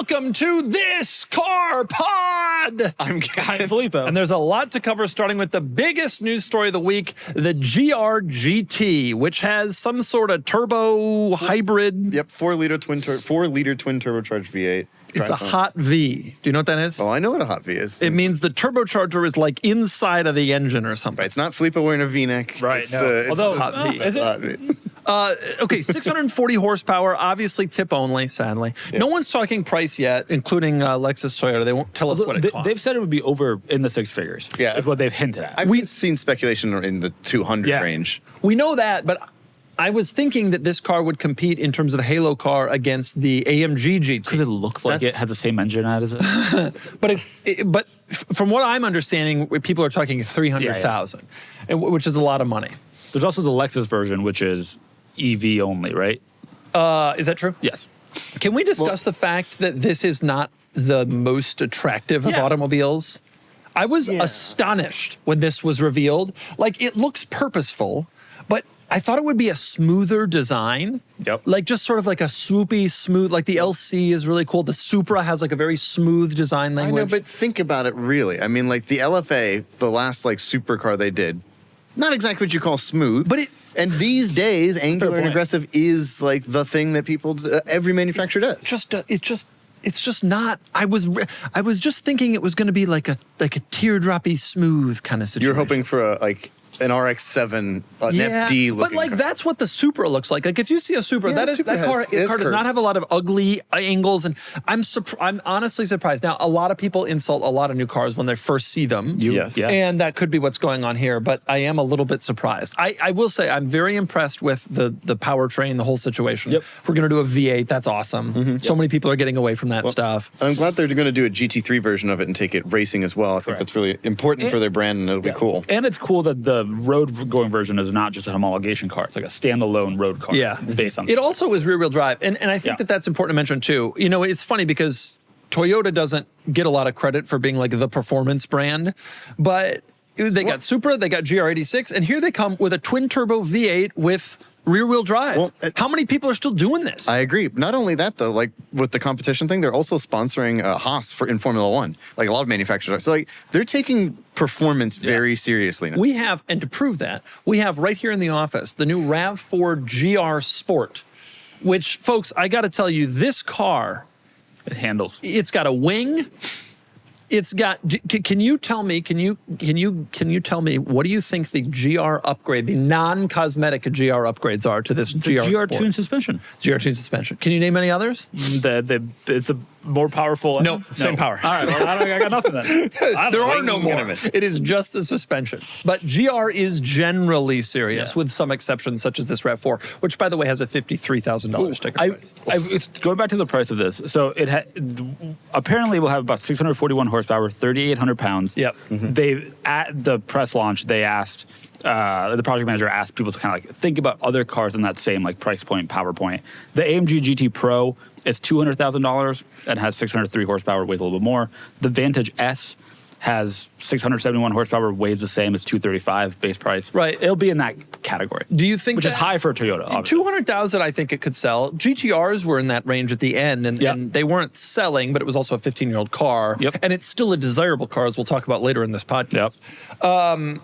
Welcome to This Car Pod. I'm Filippo. And there's a lot to cover, starting with the biggest news story of the week, the GR-GT, which has some sort of turbo hybrid. Yep, 4-liter twin turbocharged V8. It's a hot V. Do you know what that is? Oh, I know what a hot V is. It means the turbocharger is like inside of the engine or something. Right, it's not Filippo wearing a V-neck. Right, It's no. Although, hot V. is it? hot V. Okay, 640 horsepower, obviously tip only, sadly. Yeah. No one's talking price yet, including Lexus Toyota. They won't tell us what it costs. They've said it would be over in the six figures. Yeah. Is what they've hinted at. I've seen speculation in the 200 range. We know that, but I was thinking that this car would compete in terms of the Halo car against the AMG GT. Because it looks like it has the same engine as it. But from what I'm understanding, people are talking 300,000, which is a lot of money. There's also the Lexus version, which is EV only, right? Is that true? Yes. Can we discuss the fact that this is not the most attractive of automobiles? I was astonished when this was revealed. Like, it looks purposeful, but I thought it would be a smoother design. Yep. Like just sort of like a swoopy, smooth, like the LC is really cool. The Supra has like a very smooth design language. I know, but think about it really. I mean, like the LFA, the last like supercar they did, not exactly what you call smooth. But and these days, angular and aggressive is like the thing that people, every manufacturer does. It's just not. I was just thinking it was going to be like a teardroppy smooth kind of situation. You're hoping for an RX-7, an FD looking but like car. That's what the Supra looks like. Like if you see a Supra, Yeah, that car does not have a lot of ugly angles, and I'm honestly surprised. Now, a lot of people insult a lot of new cars when they first see them. Yes. Yeah. And that could be what's going on here, but I am a little bit surprised. I will say I'm very impressed with the powertrain, the whole situation. Yep. If we're going to do a V8, that's awesome. So many people are getting away from that stuff. I'm glad they're going to do a GT3 version of it and take it racing as well. I think that's really important for their brand, and it'll be cool. And it's cool that the road-going version is not just a homologation car. It's like a standalone road car. Yeah. Based on it also is rear-wheel drive. And I think that's important to mention, too. You know, it's funny because Toyota doesn't get a lot of credit for being like the performance brand, but they got Supra, they got GR86, and here they come with a twin-turbo V8 with rear-wheel drive. Well, how many people are still doing this? I agree. Not only that, though, like with the competition thing, they're also sponsoring Haas in Formula One. Like a lot of manufacturers are. So like they're taking performance very seriously now. We have, and to prove that, we have right here in the office the new RAV4 GR Sport, which, folks, I got to tell you, this car, it handles. it's got a wing. It's got. Can you tell me? Can you tell me what do you think the GR upgrade, the non-cosmetic GR upgrades are to this GR Sport? GR2 suspension. GR2 suspension. Can you name any others? It's a more powerful. No, same power. All right, well, I got nothing then. There are no more. Minimus. It is just the suspension. But GR is generally serious, with some exceptions, such as this RAV4, which, by the way, has a $53,000 sticker price. It's going back to the price of this. So apparently will have about 641 horsepower, 3,800 pounds. Yep. They at the press launch, they asked the project manager asked people to kind of like think about other cars in that same like price point, power point. The AMG GT Pro is $200,000 and has 603 horsepower, weighs a little bit more. The Vantage S has 671 horsepower, weighs the same as 235 base price. Right. It'll be in that category. Do you think which is high for a Toyota? Obviously. 200,000, I think it could sell. GTRs were in that range at the end, and they weren't selling, but it was also a 15-year-old car. Yep. And it's still a desirable car, as we'll talk about later in this podcast. Yep.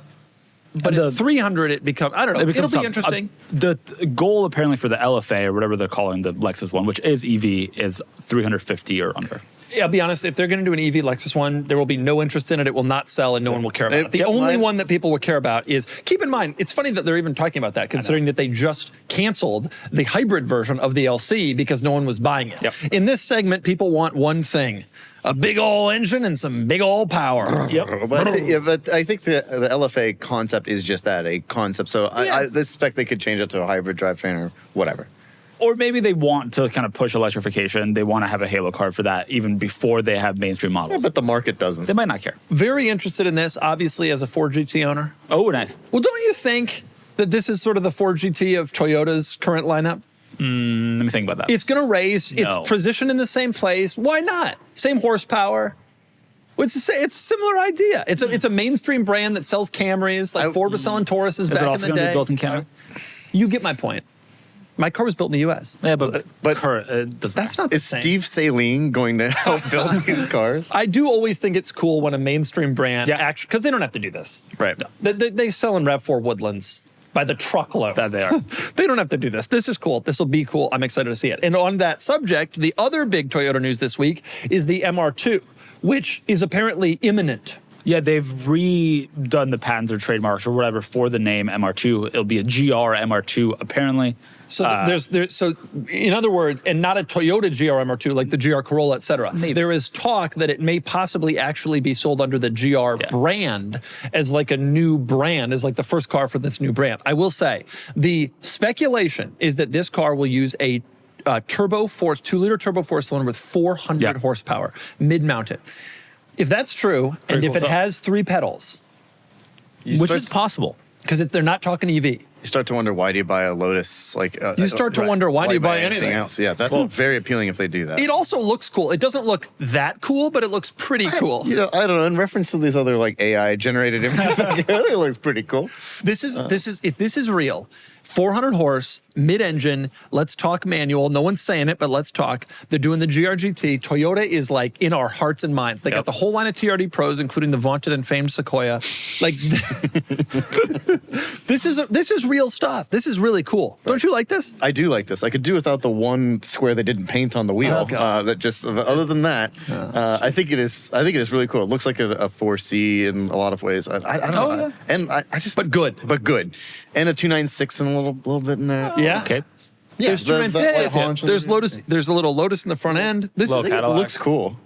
But at 300, it becomes, I don't know, it'll be interesting. The goal apparently for the LFA, or whatever they're calling the Lexus one, which is EV, is 350 or under. Yeah, I'll be honest, if they're going to do an EV Lexus one, there will be no interest in it. It will not sell, and no one will care about it. The only one that people will care about is, keep in mind, it's funny that they're even talking about that, considering that they just canceled the hybrid version of the LC because no one was buying it. Yep. In this segment, people want one thing: a big old engine and some big old power. Yep. But I think the LFA concept is just that, a concept. So I suspect they could change it to a hybrid drivetrain or whatever. Or maybe they want to kind of push electrification. They want to have a Halo car for that even before they have mainstream models. Yeah, but the market doesn't. They might not care. Very interested in this, obviously, as a Ford GT owner. Oh, nice. Well, don't you think that this is sort of the Ford GT of Toyota's current lineup? Let me think about that. It's going to race. No. It's positioned in the same place. Why not? Same horsepower. It's a similar idea. It's a mainstream brand that sells Camrys, like Ford was selling Tauruses back in the day. Built in Canada? You get my point. My car was built in the U.S. Yeah, but That's not the Is same. Steve Saline going to help build these cars? I do always think it's cool when a mainstream brand actually, because they don't have to do this. Right. They sell in RAV4 Woodlands by the truckload. That they are. They don't have to do this. This is cool. This will be cool. I'm excited to see it. And on that subject, the other big Toyota news this week is the MR2, which is apparently imminent. Yeah, they've redone the patents or trademarks or whatever for the name MR2. It'll be a GR MR2 apparently. So so in other words, and not a Toyota GR MR2 like the GR Corolla, et cetera. Maybe. There is talk that it may possibly actually be sold under the GR brand as like a new brand, as like the first car for this new brand. I will say the speculation is that this car will use a turbo force, 2-liter turbo four cylinder with 400 horsepower, mid-mounted. If that's true, and if it has 3 pedals, Which is possible. because they're not talking EV. You start to wonder, why do you buy a Lotus? You start to wonder, why do you buy anything else? Yeah, that's very appealing if they do that. It also looks cool. It doesn't look that cool, but it looks pretty cool. I don't know. In reference to these other like AI generated images, it looks pretty cool. This is if this is real, 400 horse, mid-engine, let's talk manual. No one's saying it, but let's talk. They're doing the GRGT. Toyota is like in our hearts and minds. They got the whole line of TRD Pros, including the vaunted and famed Sequoia. Like this is real stuff. This is really cool. Right. Don't you like this? I do like this. I could do without the one square they didn't paint on the wheel. Other than that, I think it is really cool. It looks like a 4C in a lot of ways. I don't know. And I just but good. And a 296 and a little bit in there. Yeah. Okay. Yeah, There's there's Lotus. There's a little Lotus in the front end. This Low thing Cadillac. looks cool.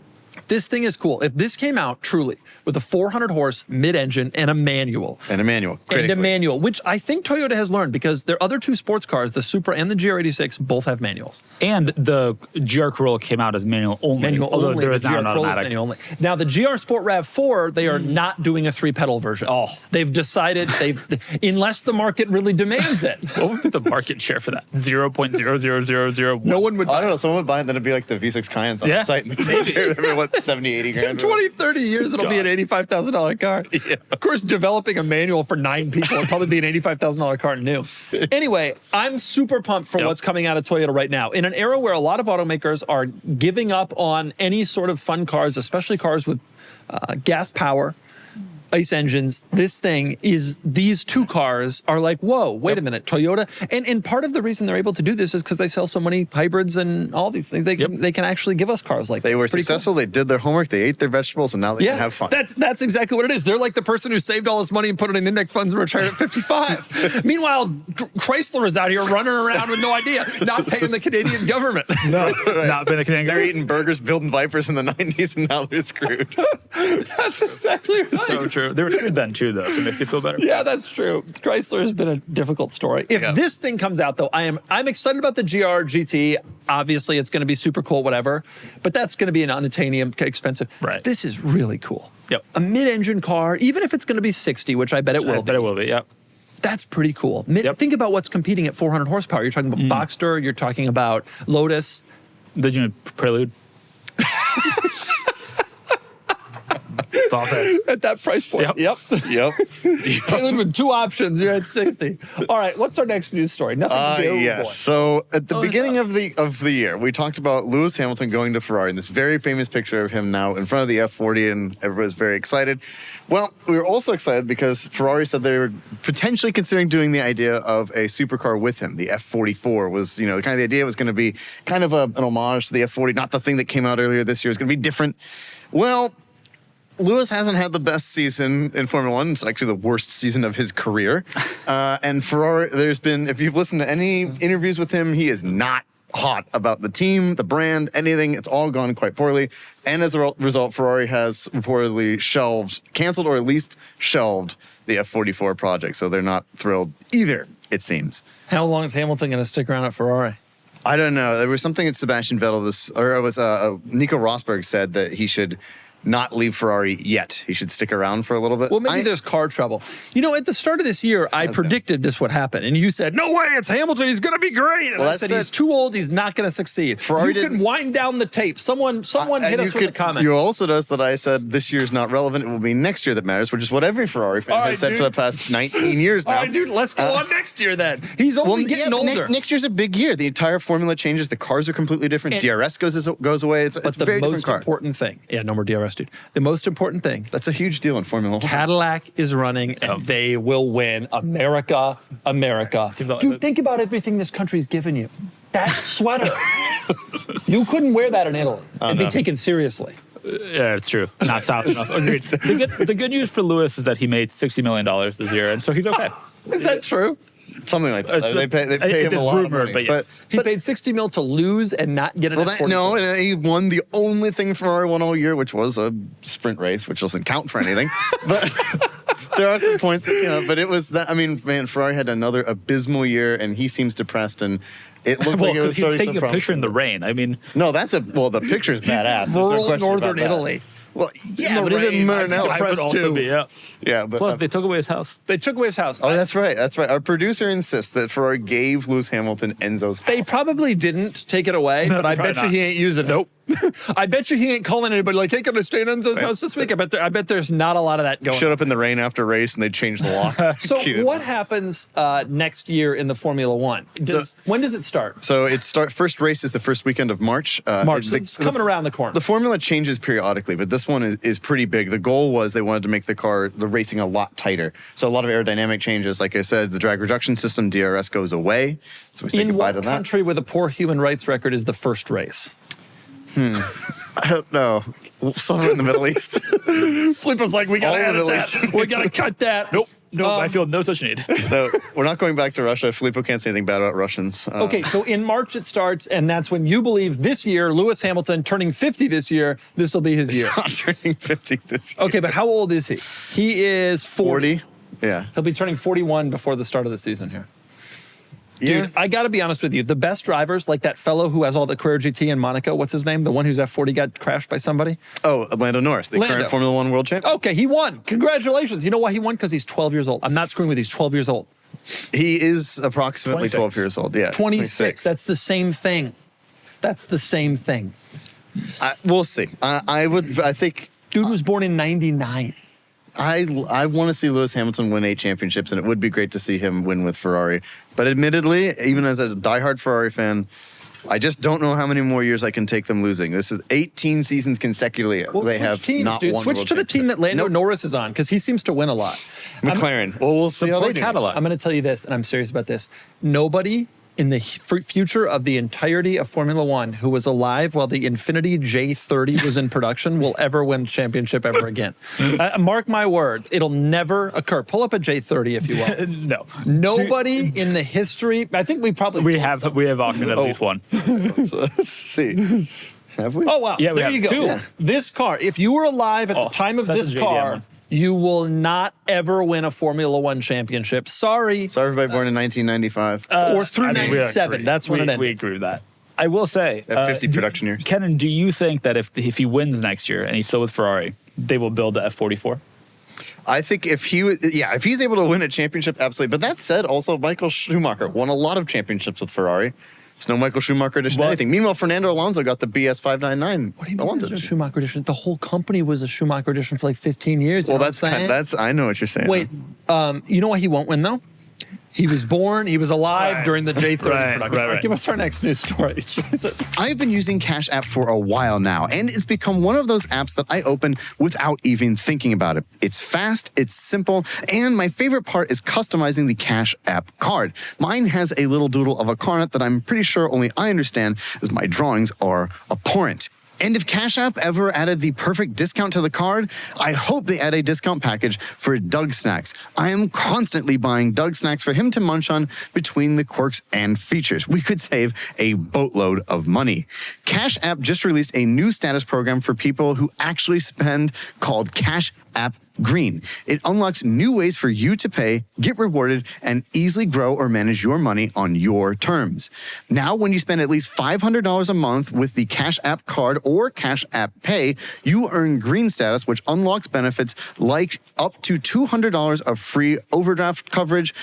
This thing is cool. If this came out truly with a 400 horse mid-engine and a manual. Which I think Toyota has learned because their other 2 sports cars, the Supra and the GR86, both have manuals. And the GR Corolla came out as manual only. Although there is now an automatic. Manual only. Now the GR Sport RAV4, they are not doing a 3-pedal version. Oh. They've decided unless the market really demands it. What would be the market share for that? 0.00001. No one would. I don't know. Someone would buy it, then it'd be like the V6 Cayennes on the site. What, 70, 80 grand? In 20, 30 years, it'll be an $85,000 car. Yeah. Of course, developing a manual for 9 people would probably be an $85,000 car new. Anyway, I'm super pumped for what's coming out of Toyota right now. In an era where a lot of automakers are giving up on any sort of fun cars, especially cars with gas power, ICE engines, these 2 cars are like, whoa, wait a minute, Toyota. And part of the reason they're able to do this is because they sell so many hybrids and all these things. They can actually give us cars like They this. were successful. Cool. They did their homework. They ate their vegetables, and now they can have fun. That's exactly what it is. They're like the person who saved all this money and put it in index funds and retired at 55. Meanwhile, Chrysler is out here running around with no idea, not paying the Canadian government. No, not paying the Canadian government. They're eating burgers, building Vipers in the 90s, and now they're screwed. That's exactly right. So true. They were screwed then too, though. So it makes you feel better. Yeah, that's true. Chrysler has been a difficult story. If this thing comes out, though, I'm excited about the GR GT. Obviously, it's going to be super cool, whatever. But that's going to be an unattainable, expensive. Right. This is really cool. Yep. A mid-engine car, even if it's going to be 60, which I bet it will be. I bet it will be. Yep. That's pretty cool. Think about what's competing at 400 horsepower. You're talking about Boxster. You're talking about Lotus. Did you know Prelude? At that price point. Yep. Prelude with 2 options. You're at 60. All right. What's our next news story? Nothing to do. Yes. Boy. So at the beginning of the year, we talked about Lewis Hamilton going to Ferrari, and this very famous picture of him now in front of the F40, and everybody's very excited. Well, we were also excited because Ferrari said they were potentially considering doing the idea of a supercar with him. The F44 was, kind of the idea was going to be kind of an homage to the F40, not the thing that came out earlier this year. It's going to be different. Well, Lewis hasn't had the best season in Formula One. It's actually the worst season of his career. And Ferrari, if you've listened to any interviews with him, he is not hot about the team, the brand, anything. It's all gone quite poorly. And as a result, Ferrari has reportedly canceled or at least shelved the F44 project. So they're not thrilled either, it seems. How long is Hamilton going to stick around at Ferrari? I don't know. There was something that Sebastian Vettel, Nico Rosberg said that he should not leave Ferrari yet. He should stick around for a little bit. Well, maybe there's car trouble. You know, at the start of this year, I predicted this would happen. And you said, no way, it's Hamilton. He's going to be great. And I said, he's too old. He's not going to succeed. Ferrari you can wind down the tape. Someone hit us with a comment. You also noticed that I said this year's not relevant. It will be next year that matters, which is what every Ferrari fan has said for the past 19 years now. All right, dude, let's go on next year then. He's only getting older. Next year's a big year. The entire formula changes. The cars are completely different. DRS goes away. It's a very different car. The most important thing. Yeah, no more DRS, dude. The most important thing. That's a huge deal in Formula 1. Cadillac is running and they will win. America. Dude, think about everything this country's given you. That sweater. You couldn't wear that in Italy and be taken seriously. Yeah, it's true. Not south enough. Agreed. The good news for Lewis is that he made $60 million this year, and so he's okay. Is that true? Something like that. They pay him a lot of money. But yes. He paid $60 million to lose and not get it. No, he won the only thing Ferrari won all year, which was a sprint race, which doesn't count for anything. But there are some points that, but it was that. I mean, man, Ferrari had another abysmal year, and he seems depressed, and it looked like it was he's taking a picture in the rain. I mean, no, the picture's badass. Rural northern Italy. Well, yeah, but is it Maranello? I would also be, Yeah, but plus they took away his house. They took away his house. Oh, that's right. Our producer insists that Ferrari gave Lewis Hamilton Enzo's house. They probably didn't take it away, but I bet you he ain't using it. Nope. I bet you he ain't calling anybody like, hey, can I stay in Enzo's house this week? I bet there's not a lot of that going on. Showed up in the rain after race and they changed the locks. So what happens next year in the Formula One? When does it start? So first race is the first weekend of March. So it's coming around the corner. The formula changes periodically, but this one is pretty big. The goal was they wanted to make the racing a lot tighter. So a lot of aerodynamic changes. Like I said, the drag reduction system, DRS, goes away. So we say goodbye to that. In what country with a poor human rights record is the first race? I don't know. Somewhere in the Middle East. Filippo's like, we got to edit that. We got to cut that. Nope. No, I feel no such need. No, we're not going back to Russia. Filippo can't say anything bad about Russians. Okay, so in March it starts, and that's when you believe this year, Lewis Hamilton turning 50 this year, this will be his year. Not turning 50 this year. Okay, but how old is he? He is 40. Yeah. He'll be turning 41 before the start of the season here. Yeah. Dude, I got to be honest with you. The best drivers, like that fellow who has all the Carrera GT in Monaco, what's his name? The one whose F40 got crashed by somebody? Oh, Lando Norris, the current Formula One world champion. Okay, he won. Congratulations. You know why he won? Because he's 12 years old. I'm not screwing with you. He's 12 years old. He is approximately 12 years old. Yeah. 26. That's the same thing. That's the same thing. We'll see. I think... Dude was born in 99. I want to see Lewis Hamilton win 8 championships, and it would be great to see him win with Ferrari. But admittedly, even as a diehard Ferrari fan, I just don't know how many more years I can take them losing. This is 18 seasons consecutively. Well, they have teams, not dude. won. Switch to the team that Lando Norris is on, because he seems to win a lot. McLaren. Well, we'll see how they do. Cadillac. I'm going to tell you this, and I'm serious about this. Nobody in the future of the entirety of Formula One who was alive while the Infiniti J30 was in production will ever win a championship ever again. Mark my words, it'll never occur. Pull up a J30 if you will. No. Nobody in the history, I think we have auctioned at least one. Let's see. Have we? Oh, wow. Yeah, there you go. 2. Yeah. This car, if you were alive at the time of this car, you will not ever win a Formula One championship. Sorry. Sorry, everybody born in 1995. Or through 97. That's when it ended. We agree with that. I will say, 50 production years. Kennan, do you think that if he wins next year and he's still with Ferrari, they will build the F44? I think if he's able to win a championship, absolutely. But that said, also Michael Schumacher won a lot of championships with Ferrari. There's no Michael Schumacher edition of anything. Meanwhile, Fernando Alonso got the BS 599. What do you mean there's no Schumacher edition? The whole company was a Schumacher edition for like 15 years. Well, I know what you're saying. Wait, you know why he won't win though? He was born, he was alive during the J30 production. Right. Give us our next news story. I've been using Cash App for a while now, and it's become one of those apps that I open without even thinking about it. It's fast, it's simple, and my favorite part is customizing the Cash App card. Mine has a little doodle of a car in it that I'm pretty sure only I understand, as my drawings are abhorrent. And if Cash App ever added the perfect discount to the card, I hope they add a discount package for Doug Snacks. I am constantly buying Doug Snacks for him to munch on between the quirks and features. We could save a boatload of money. Cash App just released a new status program for people who actually spend called Cash App Green. It unlocks new ways for you to pay, get rewarded, and easily grow or manage your money on your terms. Now, when you spend at least $500 a month with the Cash App Card or Cash App Pay, you earn green status, which unlocks benefits like up to $200 of free overdraft coverage,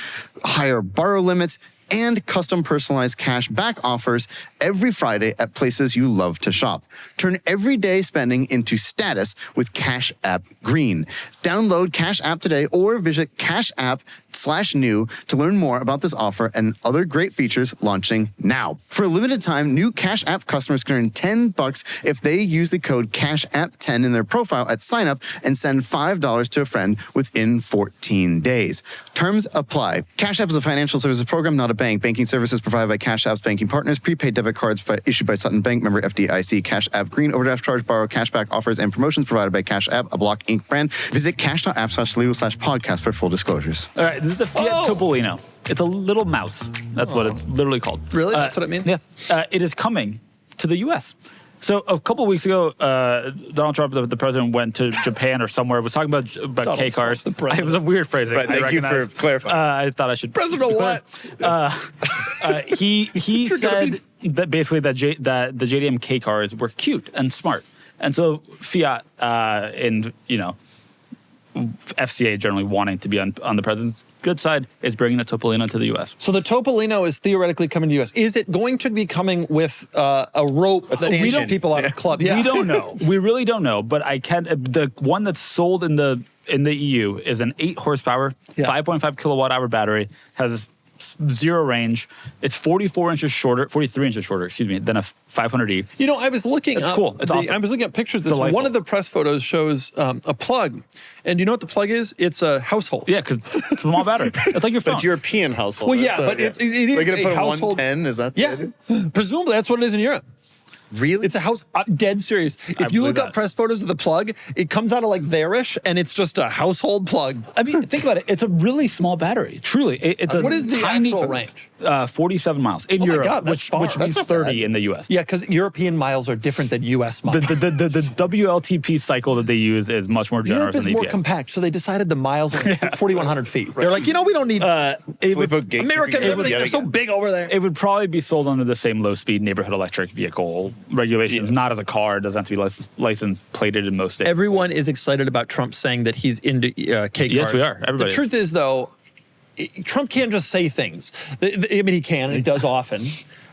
higher borrow limits, and custom personalized cash back offers every Friday at places you love to shop. Turn everyday spending into status with Cash App Green. Download Cash App today or visit cashapp.com/new to learn more about this offer and other great features launching now. For a limited time, new Cash App customers can earn $10 if they use the code CASHAPP10 in their profile at sign up and send $5 to a friend within 14 days. Terms apply. Cash App is a financial services program, not a bank. Banking services provided by Cash App's banking partners. Prepaid debit cards issued by Sutton Bank, member FDIC. Cash App Green overdraft charge, borrow, cashback offers, and promotions provided by Cash App, a Block Inc. brand. Visit cash.app/legal/podcast for full disclosures. All right, this is the Fiat Topolino. It's a little mouse. That's what it's literally called. Really? That's what it means? Yeah. It is coming to the U.S. So a couple of weeks ago, Donald Trump, the president, went to Japan or somewhere, was talking about K cars. Trump, the president. It was a weird phrasing. Right, thank you for clarifying. I thought I should. President what? He said that basically that the JDM K cars were cute and smart, and so Fiat and FCA generally wanting to be on the president's good side is bringing the Topolino to the U.S. So the Topolino is theoretically coming to the U.S. Is it going to be coming with a rope that stanchion. keeps people out of club? Yeah. We don't know. We really don't know. But I can. The one that's sold in the EU is an 8 horsepower, 5.5 kilowatt hour battery, has zero range. It's 43 inches shorter, excuse me, than a 500e. You know, I was looking It's up cool. It's awesome. I was looking at pictures of this. Delightful. One of the press photos shows a plug. And you know what the plug is? It's a household. Yeah, because it's a small battery. It's like your phone. But it's European household. Well, yeah, so, but it is They're going to a put household. 110, is that the idea? Yeah. Presumably that's what it is in Europe. Really? It's a house. Dead serious. If you believe look up that. press photos of the plug, it comes out of like there-ish, and it's just a household plug. I mean, think about it. It's a really small battery. Truly, it's a What is the tiny actual range? 47 miles in Oh my Europe, God, that's far. which That's means not 30 bad. in the U.S. Yeah, because European miles are different than U.S. miles. The WLTP cycle that they use is much more generous Europe is than the more EPA. compact, so they decided the miles are 4,100 feet. They're like, we don't need Filippo gatekeeping American. yet Everything. They're so again. big over there. It would probably be sold under the same low-speed neighborhood electric vehicle regulations, not as a car. It doesn't have to be license plated in most states. Everyone is excited about Trump saying that he's into K cars. Yes, we are. Everybody The is. truth is, though, Trump can't just say things. I mean, he can, and he does often.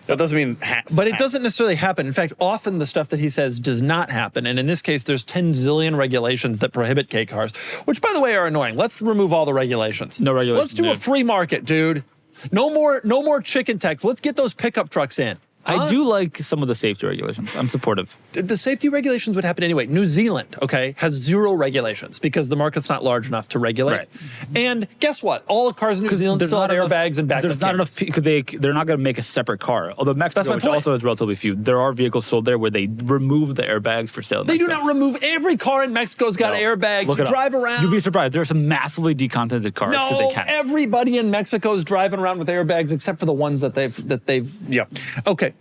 That doesn't mean But it doesn't necessarily happen. In fact, often the stuff that he says does not happen. And in this case, there's 10 zillion regulations that prohibit K cars, which, by the way, are annoying. Let's remove all the regulations. No regulations, Let's do a dude. free market, dude. No more chicken tax. Let's get those pickup trucks in. I do like some of the safety regulations. I'm supportive. The safety regulations would happen anyway. New Zealand, okay, has 0 regulations because the market's not large enough to regulate. Right. And guess what? All the cars in New Zealand still have airbags and backup There's not cameras. enough because they're not going to make a separate car. Although Mexico, my which point. also has relatively few, there are vehicles sold there where they remove the airbags for sale. in They do Mexico. not remove every car in Mexico's got No. airbags. Look You it up. drive around. You'd be surprised. There are some massively decontented cars because No, they can. everybody in Mexico's driving around with airbags except for the ones that they've. Yep. Okay,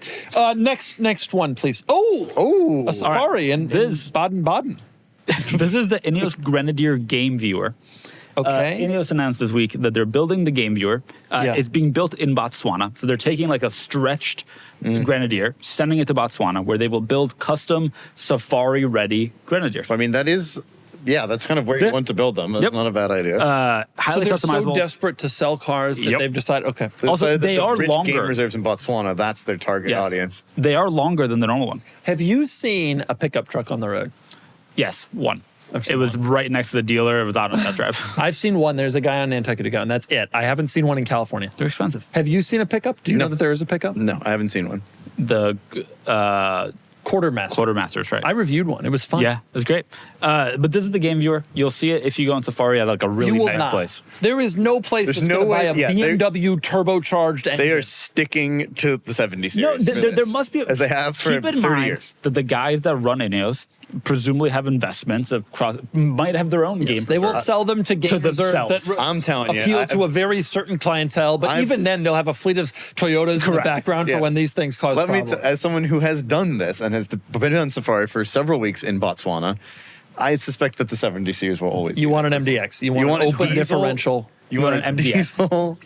next one, please. Oh, a Safari in Baden-Baden. This is the Ineos Grenadier Game Viewer. Okay. Ineos announced this week that they're building the Game Viewer. Yeah. It's being built in Botswana. So they're taking like a stretched Grenadier, sending it to Botswana, where they will build custom Safari-ready Grenadiers. I mean, that's kind of where you They're- want to build them. That's Yep. not a bad idea. So Highly they're so customizable. desperate to sell cars that Yep. they've decided. Okay. They also, decided that they the are rich longer. game reserves in Botswana, that's their target Yes. audience. They are longer than the normal one. Have you seen a pickup truck on the road? Yes, one. I've seen It was right next to the dealer. It was out on a test drive. I've seen one. There's a guy on Nantucket and that's it. I haven't seen one in California. They're expensive. Have you seen a pickup? Do you know that there is a pickup? No, I haven't seen one. The Quartermaster. Quartermasters, right? I reviewed one. It was fun. Yeah, it was great. But this is the Game Viewer. You'll see it if you go on Safari at like a really You will nice not. place. There is no place There's that's no going to buy way- a yeah, they're- BMW turbocharged engine. They are sticking to the 70 series. No, for there this, must be. as they have for keep in 30 mind years. that the guys that run Ineos presumably have investments might have their own game. They will reserves. sell them to game To reserves that themselves. I'm telling you, appeal to a very certain clientele. But even then, they'll have a fleet of Toyotas in the Correct. background Yeah. for when these things cause Let me, problems. as someone who has done this and has been on safari for several weeks in Botswana, I suspect that the 70 series will always. You be want an diesel. MDX. You want an open diesel? differential. You want an MDX. diesel?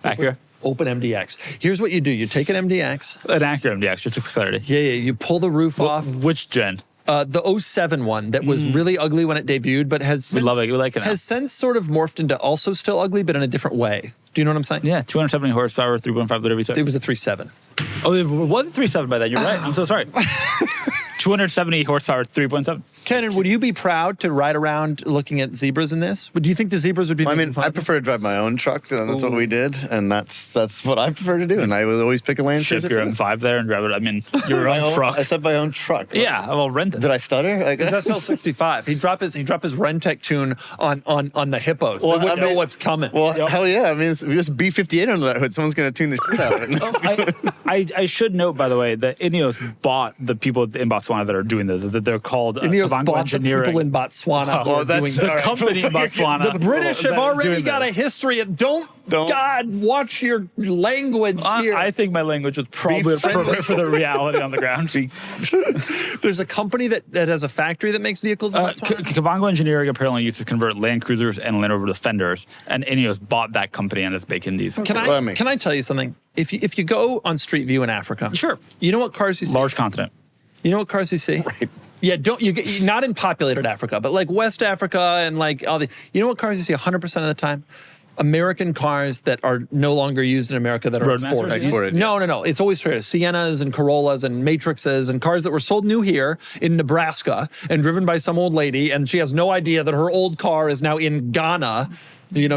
Acura? Open MDX. Here's what you do. You take an MDX. An Acura MDX, just for clarity. Yeah. You pull the roof off. Which gen? The 07 one that was really ugly when it debuted, but has since, love it. We like it now. has since sort of morphed into also still ugly, but in a different way. Do you know what I'm saying? Yeah, 270 horsepower, 3.5 liter V6. It was a 3.7. Oh, it was a 3.7 by then. You're right. I'm so sorry. 270 horsepower, 3.7. Kennan, would you be proud to ride around looking at zebras in this? Do you think the zebras would be? I making mean, fun I of you? prefer to drive my own truck, and that's what we did, and that's what I prefer to do. And I would always pick a Land Ship Cruiser. your for this. M5 there and drive it. I mean, your My own truck. I said my own truck. Yeah, well, rent it. Did I stutter? I guess. That's SL65. He drop his Rentec tune on the hippos. They wouldn't know what's coming. Well, hell yeah! I mean, if you just B58 under that hood, someone's going to tune the shit out of it. I should note, by the way, that Ineos bought the people in Botswana that are doing this. That they're called Ineos Kavango bought the Engineering. people in Botswana who Well, are that's- doing all the right. company in Botswana. The British have that is already doing got a this. history of don't God watch your language here. I think my language was probably appropriate for the reality on the ground. There's a company that has a factory that makes vehicles in Botswana. Kavango Engineering apparently used to convert Land Cruisers and Land Rover Defenders, and Ineos bought that company and it's making these. Can I tell you something? If you go on Street View in Africa, Sure. You know what cars you see? Large continent. You know what cars you see? Right. Yeah, not in populated Africa, but like West Africa and like all the. You know what cars you see 100% of the time? American cars that are no longer used in America that are Roadmasters? exported. Exported, No. It's always Toyota. Siennas and Corollas and Matrixes and cars that were sold new here in Nebraska and driven by some old lady, and she has no idea that her old car is now in Ghana,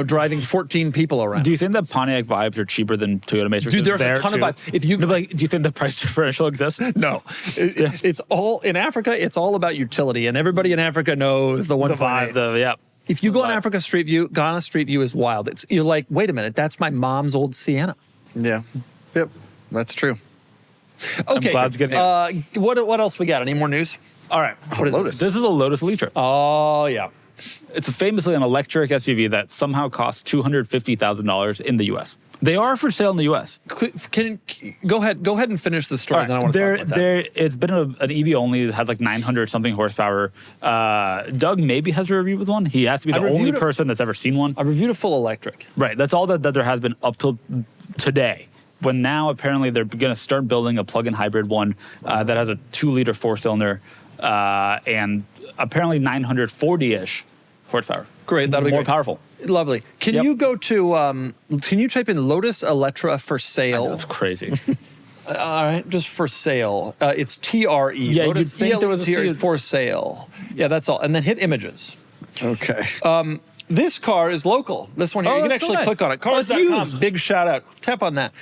driving 14 people around. Do you think that Pontiac vibes are cheaper than Toyota Matrix? Dude, there's a ton of vibes. If you do you think the price differential exists? No, it's all in Africa. It's all about utility, and everybody in Africa knows the one The vibe, yeah. If you go on Africa Street View, Ghana Street View is wild. You're like, wait a minute, that's my mom's old Sienna. Yeah. Yep. That's true. Okay. glad it's good What else we got? Any more news? All right. What is Lotus. this is a Lotus Eletre. Oh yeah. It's famously an electric SUV that somehow costs $250,000 in the U.S. They are for sale in the U.S. Go ahead and finish the story. Then I want to talk about that. It's been an EV only that has like 900 something horsepower. Doug maybe has a review with one. He has to be the only person that's ever seen one. I reviewed a full electric. Right. That's all that there has been up till today. When now apparently they're going to start building a plug-in hybrid one that has a 2-liter 4-cylinder and apparently 940-ish horsepower. Great, that'll be more great. powerful. Lovely. Can Yep. you go to? Can you type in Lotus Eletre for sale? That's crazy. All right, just for sale. It's TRE. Yeah, you'd Lotus think there was a TRE C. for sale. Yeah, that's all. And then hit images. Okay. This car is local. This one here, Oh, you can that's so actually nice. click on it. Oh, it's Cars.com, used. big shout out. Tap on that.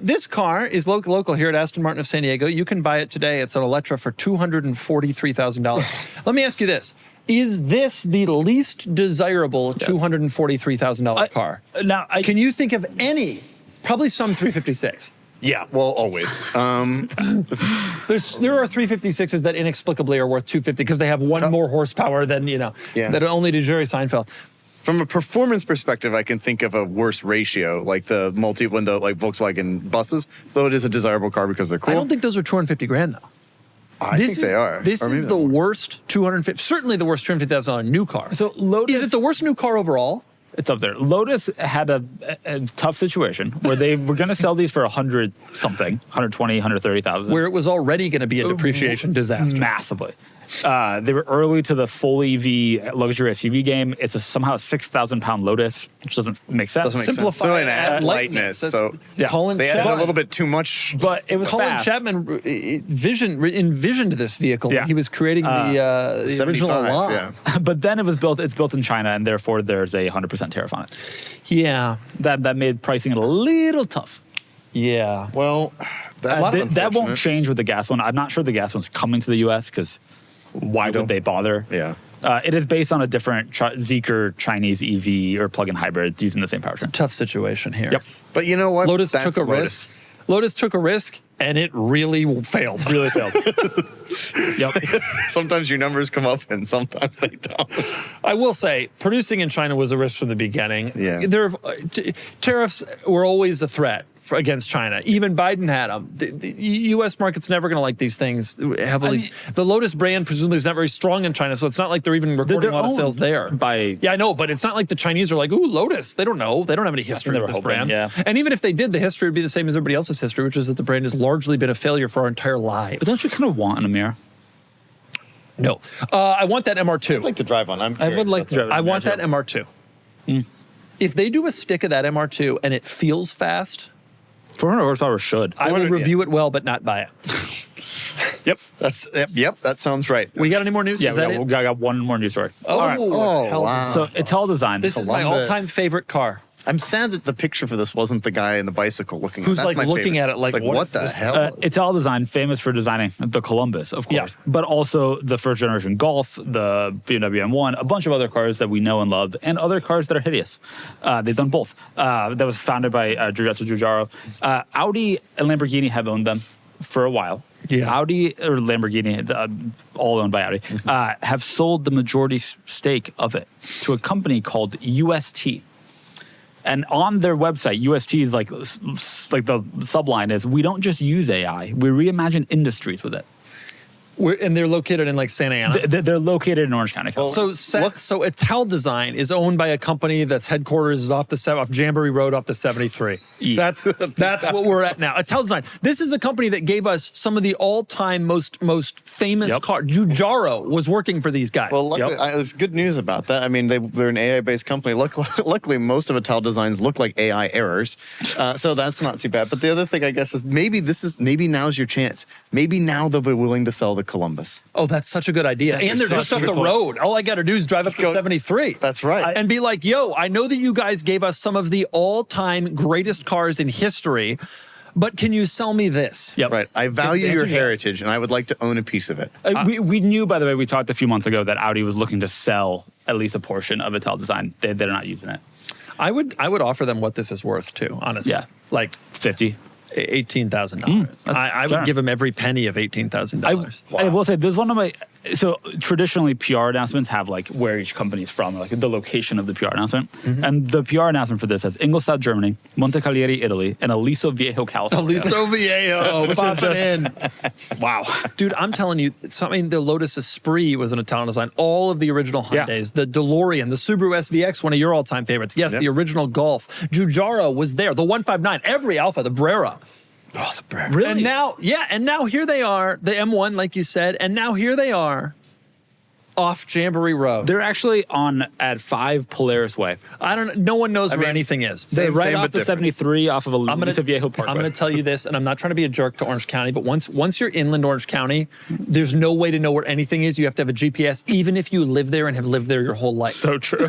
This car is local here at Aston Martin of San Diego. You can buy it today. It's an Eletre for $243,000. Let me ask you this. Is this the least desirable $243,000 car? Now, Can you think of any? Probably some 356. Yeah. Well, always. There are 356s that inexplicably are worth 250 because they have one more horsepower than, that only did Jerry Seinfeld. From a performance perspective, I can think of a worse ratio, like the multi-window, like Volkswagen buses, though it is a desirable car because they're cool. I don't think those are $250,000 though. I think they are. This Or is maybe the they're- worst certainly the worst $250,000 new car. So Lotus- is it the worst new car overall? It's up there. Lotus had a tough situation where they were going to sell these for 100 something, 120, 130,000. Where it was already going to be a depreciation disaster. Massively. They were early to the full EV luxury SUV game. It's somehow a 6,000-pound Lotus, which doesn't make sense. Doesn't make sense. Simplify So it they add at lightness, That's- so Yeah. Colin they added Chapman, a little bit too much. But it was Colin fast. Chapman envisioned this vehicle when Yeah. he was creating the original 75, line. yeah. But then it's built in China, and therefore there's a 100% tariff on it. Yeah. That made pricing a little tough. Yeah. Well, that's That won't unfortunate. change with the gas one. I'm not sure the gas one's coming to the U.S. because why would they bother? Yeah. It is based on a different Zeekr Chinese EV or plug-in hybrid using the same powertrain. Tough situation here. Yep. But you know what? Lotus That's took a risk. Lotus took a risk, and it really failed. Really failed. Yep. Sometimes your numbers come up and sometimes they don't. I will say, producing in China was a risk from the beginning. Yeah. Tariffs were always a threat against China. Even Biden had them. The U.S. market's never going to like these things heavily. The Lotus brand presumably is not very strong in China, so it's not like they're even recording a lot of sales there. Yeah, I know, but it's not like the Chinese are like, ooh, Lotus. They don't know. They don't have any history with this brand. Yeah. And even if they did, the history would be the same as everybody else's history, which is that the brand has largely been a failure for our entire lives. But don't you kind of want an Emir? No. I want that MR2. I'd like to drive one. I would like to drive an I Emir want too. that MR2. If they do a stick of that MR2 and it feels fast, 400 horsepower should. I will review it well, but not buy it. Yep. Yep, that sounds right. We got any more news? Yeah, Is that it? we got one more news story. Oh, wow. So Italdesign. This is my Columbus. all-time favorite car. I'm sad that the picture for this wasn't the guy in the bicycle looking. Who's That's like my looking favorite. at it like, what what is the this? hell? Italdesign, famous for designing the Columbus, of course, Yeah. but also the first generation Golf, the BMW M1, a bunch of other cars that we know and love, and other cars that are hideous. They've done both. That was founded by Giuseppe Giugiaro. Audi and Lamborghini have owned them for a while. Yeah. Audi or Lamborghini, all owned by Audi, have sold the majority stake of it to a company called UST. And on their website, UST is like the subline is, we don't just use AI, we reimagine industries with it. And they're located in like Santa Ana. They're located in Orange County, California. So Italdesign is owned by a company that's headquarters is off Jamboree Road off the 73. Yeah. That's what we're at now. Italdesign. This is a company that gave us some of the all-time most famous cars. Giugiaro was working for these guys. Well, luckily, there's good news about that. I mean, they're an AI-based company. Luckily, most of Italdesigns look like AI errors, so that's not too bad. But the other thing, I guess, is maybe now's your chance. Maybe now they'll be willing to sell the Columbus. Oh, that's such a good idea. And they're just up the road. All I got to do is drive up to 73. That's right. And be like, yo, I know that you guys gave us some of the all-time greatest cars in history, but can you sell me this? Yep. Right. I value your Yes. heritage, and I would like to own a piece of it. We knew, by the way, we talked a few months ago that Audi was looking to sell at least a portion of Italdesign. They're not using it. I would offer them what this is worth too, honestly. Yeah. Like 50. $18,000. I would give him every penny of $18,000. I will say, this is one of my... So traditionally, PR announcements have like where each company is from, like the location of the PR announcement. And the PR announcement for this has Ingolstadt, Germany, Montecalieri, Italy, and Aliso Viejo, California. Aliso Viejo, popping in. Wow. Dude, I'm telling you, something the Lotus Esprit was an Italian design. All of the original Hyundais, the DeLorean, the Subaru SVX, one of your all-time favorites. Yes, the original Golf. Giugiaro was there. The 159, every Alfa, the Brera. Oh, the brand. Really? And now here they are, the M1, like you said, and now here they are off Jamboree Road. They're actually at 5 Polaris Way. No one knows where anything is. They're right same off but the different. 73 off of Aliso Viejo Parkway. I'm going to tell you this, and I'm not trying to be a jerk to Orange County, but once you're inland Orange County, there's no way to know where anything is. You have to have a GPS, even if you live there and have lived there your whole life. So true.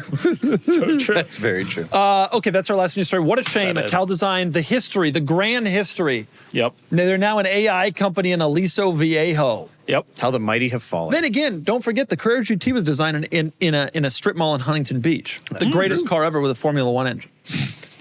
So true. That's very true. Okay, that's our last news story. What a shame. That is. Italdesign, the history, the grand history. Yep. They're now an AI company in Aliso Viejo. Yep. How the mighty have fallen. Then again, don't forget the Carrera GT was designed in a strip mall in Huntington Beach. The greatest car ever with a Formula One engine.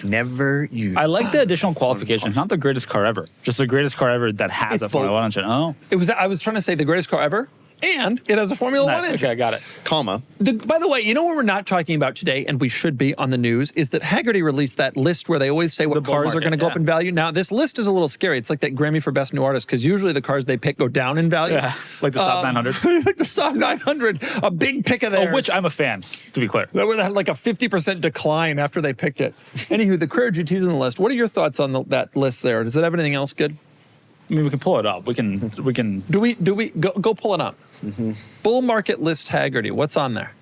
Never used. I like the additional qualification. It's not the greatest car ever, just the greatest car ever that has It's a Formula both. One engine. Oh, I was trying to say the greatest car ever, and it has a Formula One nice. engine. Okay, I got it. comma. By the way, you know what we're not talking about today, and we should be on the news, is that Hagerty released that list where they always say what The bull cars are market, going to go yeah. up in value. Now, this list is a little scary. It's like that Grammy for Best New Artist, because usually the cars they pick go down in value. Yeah, like the Saab 900. Like the Saab 900, a big pick of theirs. Of which I'm a fan, to be clear. That had like a 50% decline after they picked it. Anywho, the Carrera GT's on the list. What are your thoughts on that list there? Does it have anything else good? I mean, we can pull it up. We can. Do we go pull it up? Bull market list Hagerty. What's on there?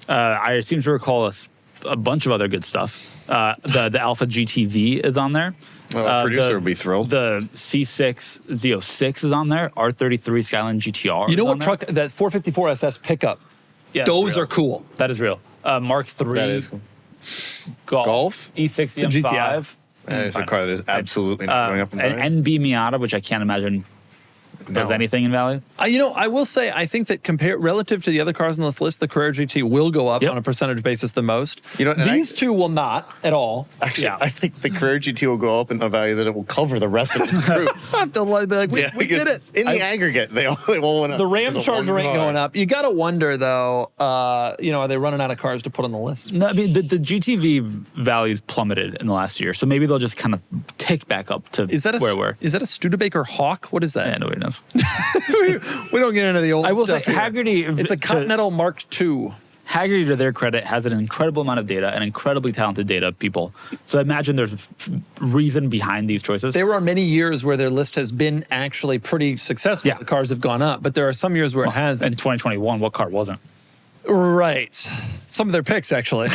I seem to recall a bunch of other good stuff. The Alpha GTV is on there. Well, a producer would be thrilled. The C6 Z06 is on there. R33 Skyline GTR. You know is what on there. truck? That 454 SS pickup. Yeah, Those that's real. are cool. That is real. Mark III. That is cool. Golf. E60 It's a M5. That is a car that is absolutely not going up in value. An NB Miata, which I can't imagine does anything in value. I will say, I think that relative to the other cars on this list, the Carrera GT will go up on a percentage basis the most. These two will not at all. Actually, I think the Carrera GT will go up in a value that it will cover the rest of this group. They'll be like, we did it. In the aggregate, they all went up. The Ram Charger ain't going up. You got to wonder, though, are they running out of cars to put on the list? No, I mean, the GTV values plummeted in the last year, so maybe they'll just kind of tick back up to where we're. Is that a Studebaker Hawk? What is that? Yeah, nobody knows. we don't get into the old I will stuff say, here. Hagerty. It's a Continental Mark II. Hagerty, to their credit, has an incredible amount of data and incredibly talented data people. So I imagine there's reason behind these choices. There are many years where their list has been actually pretty successful. Yeah. The cars have gone up, but there are some years where it hasn't. In 2021, what car wasn't? Right. Some of their picks, actually.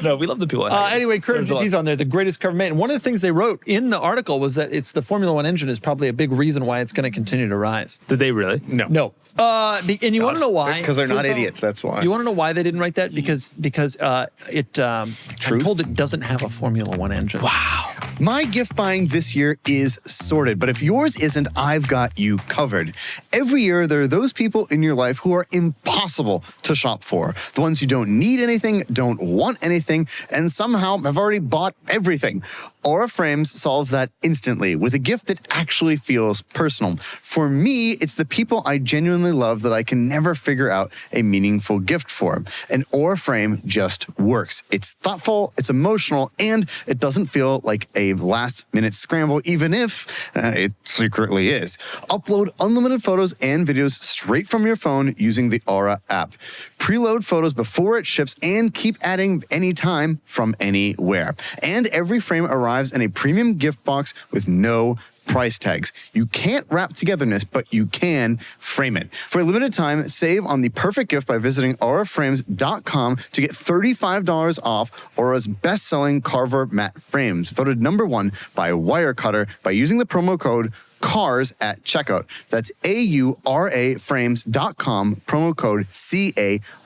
No, we love the people. Anyway, Carrera GT's on there, the greatest car made. And one of the things they wrote in the article was that it's the Formula One engine is probably a big reason why it's going to continue to rise. Did they really? No. And you want to know why? Because they're not idiots, that's why. You want to know why they didn't write that? Because I'm told it doesn't have a Formula One engine. Wow. My gift buying this year is sorted, but if yours isn't, I've got you covered. Every year, there are those people in your life who are impossible to shop for. The ones who don't need anything, don't want anything, and somehow have already bought everything. Aura Frames solves that instantly with a gift that actually feels personal. For me, it's the people I genuinely love that I can never figure out a meaningful gift for. An Aura Frame just works. It's thoughtful, it's emotional, and it doesn't feel like a last-minute scramble, even if it secretly is. Upload unlimited photos and videos straight from your phone using the Aura app. Preload photos before it ships and keep adding anytime from anywhere. And every frame arrives in a premium gift box with no price tags. You can't wrap togetherness, but you can frame it. For a limited time, save on the perfect gift by visiting auraframes.com to get $35 off Aura's best-selling Carver matte frames, voted #1 by Wirecutter by using the promo code CARS at checkout. That's auraframes.com, promo code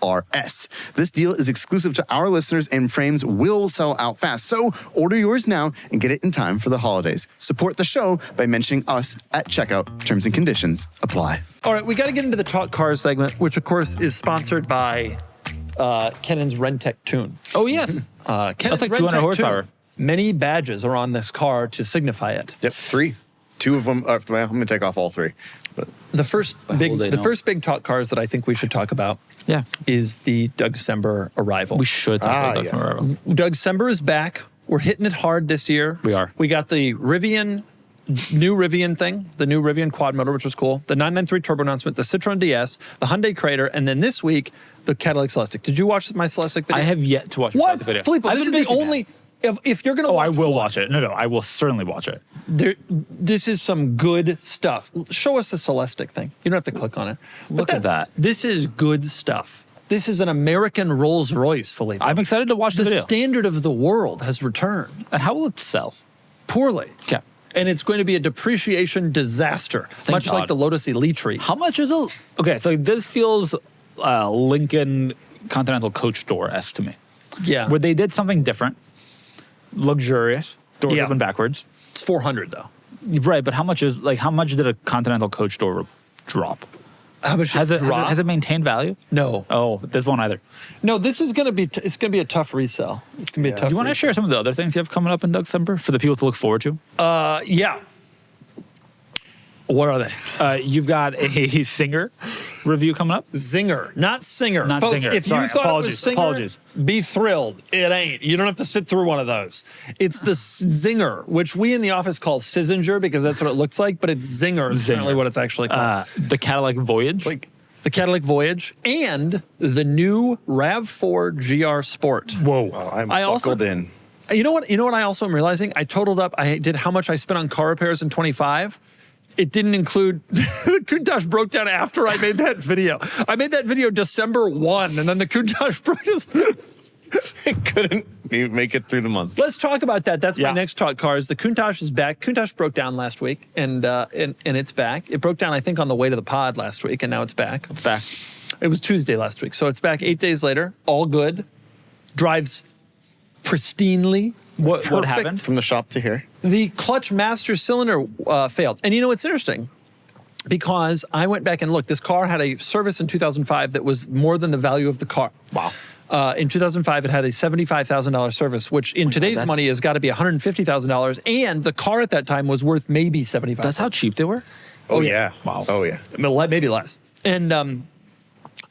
CARS. This deal is exclusive to our listeners and frames will sell out fast. So order yours now and get it in time for the holidays. Support the show by mentioning us at checkout. Terms and conditions apply. All right, we got to get into the Talk Cars segment, which of course is sponsored by Kennan's Rentec Tune. Oh, yes. Kennan's That's like 200 Rentec horsepower. Tune. Many badges are on this car to signify it. Yep, 3. 2 of them, I'm going to take off all 3. But The first big Talk Cars that I think we should talk about is the Dougcember arrival. We should talk about Dougcember. Dougcember is back. We're hitting it hard this year. We are. We got the new Rivian thing, the new Rivian quad motor, which was cool, the 993 turbo announcement, the Citroen DS, the Hyundai Creta, and then this week, the Cadillac Celestiq. Did you watch my Celestiq video? I have yet to watch the What? video. Filippo, this is the only... If you're going to I will watch it. No, I will certainly watch it. This is some good stuff. Show us the Celestiq thing. You don't have to click on it. Look at that. This is good stuff. This is an American Rolls Royce, Filippo. I'm excited to watch the video. The standard of the world has returned. And how will it sell? Poorly. Okay. And it's going to be a depreciation disaster, much like the Lotus Eletre. How much is it? Okay, so this feels Lincoln Continental Coach Door-esque to me. Yeah. Where they did something different. Luxurious, doors Yeah. open backwards. It's 400 though. Right, but how much did a Continental Coach Door drop? How much Has drop? it maintained value? No. Oh, this won't either. No, this is going to be it's going to be a tough resell. It's going to be a tough. Do you want to share some of the other things you have coming up in Dougcember for the people to look forward to? Yeah. What are they? You've got a Singer review coming up. Zinger, not Singer. Not Folks, Singer. if Sorry, you thought it was Singer, apologies. be thrilled. It ain't. You don't have to sit through one of those. It's the Zinger, which we in the office call Sizinger because that's what it looks like, but it's Zinger is apparently what it's actually called. The Cadillac Voyage. The Cadillac Voyage and the new RAV4 GR Sport. Whoa. I'm buckled in. You know what I also am realizing? I totaled up, I did how much I spent on car repairs in 25. It didn't include, Countach broke down after I made that video. I made that video December 1, and then the Countach broke down. It couldn't make it through the month. Let's talk about that. That's my next Talk Cars. The Countach is back. Countach broke down last week, and it's back. It broke down, I think, on the way to the pod last week, and now it's back. It's back. It was Tuesday last week, so it's back 8 days later. All good. Drives pristinely. What happened? From the shop to here. The clutch master cylinder failed. And you know what's interesting? because I went back and looked. This car had a service in 2005 that was more than the value of the car. Wow. In 2005, it had a $75,000 service, which in today's money has got to be $150,000. And the car at that time was worth maybe $75,000. That's how cheap they were? Oh, yeah. Wow. Oh, yeah. Maybe less. And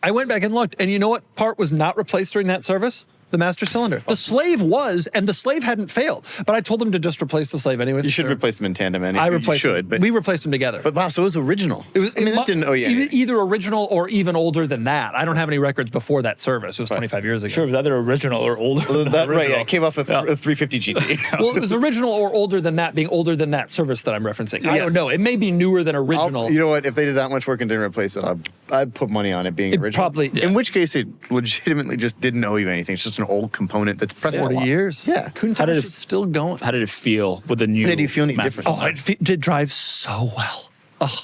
I went back and looked, and you know what part was not replaced during that service? The master cylinder. The slave was, and the slave hadn't failed. But I told them to just replace the slave anyways. You should replace them in tandem. And I you replaced should, them. We replaced them together. But wow, so it was original. That didn't. Oh yeah. Either original or even older than that. I don't have any records before that service. It was 25 years ago. Sure, it was either original or older. Right, yeah. It came off a 350 GT. Well, it was original or older than that, being older than that service that I'm referencing. I don't know. It may be newer than original. You know what? If they did that much work and didn't replace it, I'd put money on it being original. Probably. In which case, it legitimately just didn't owe you anything. It's just an old component that's pressed 40 years. Yeah. Countach is still going. How did it feel with the new? Yeah, do you feel any different? Oh, it drives so well. Oh,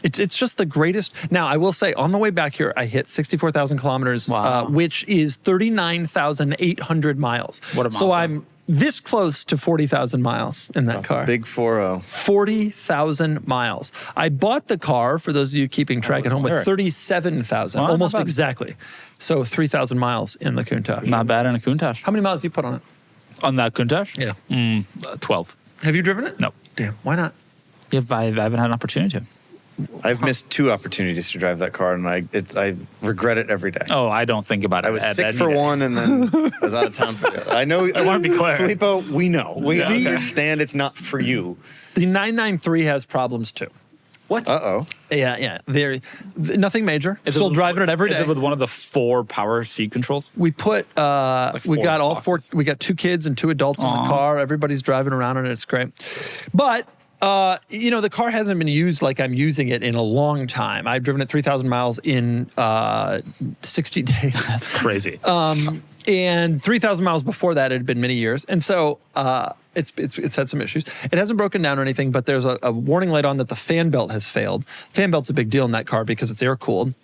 it's just the greatest. Now, I will say, on the way back here, I hit 64,000 kilometers, which is 39,800 miles. What a So milestone. I'm this close to 40,000 miles in that car. Big 4-0. 40,000 miles. I bought the car, for those of you keeping track at home, with 37,000, Well, not almost bad. exactly. So 3,000 miles in the Countach. Not bad in a Countach. How many miles do you put on it? On that Countach? Yeah. 12. Have you driven it? No. Damn, why not? Yeah, I haven't had an opportunity to. I've missed 2 opportunities to drive that car, and I regret it every day. Oh, I don't think about it. I was at sick any for day. one, and then I was out of town for the other. I know. I wanna be clear. Filippo, we know. We understand it's not for you. The 993 has problems too. What? Uh-oh. Yeah. Nothing major. Is Still with- driving it every Is day. it with one of the 4 power seat controls? We put, we four got all boxes. 4, we got 2 kids and 2 adults in the car. Everybody's driving around in it. It's great. But, the car hasn't been used like I'm using it in a long time. I've driven it 3,000 miles in 60 days. That's crazy. And 3,000 miles before that, it had been many years. And so it's had some issues. It hasn't broken down or anything, but there's a warning light on that the fan belt has failed. Fan belt's a big deal in that car because it's air-cooled.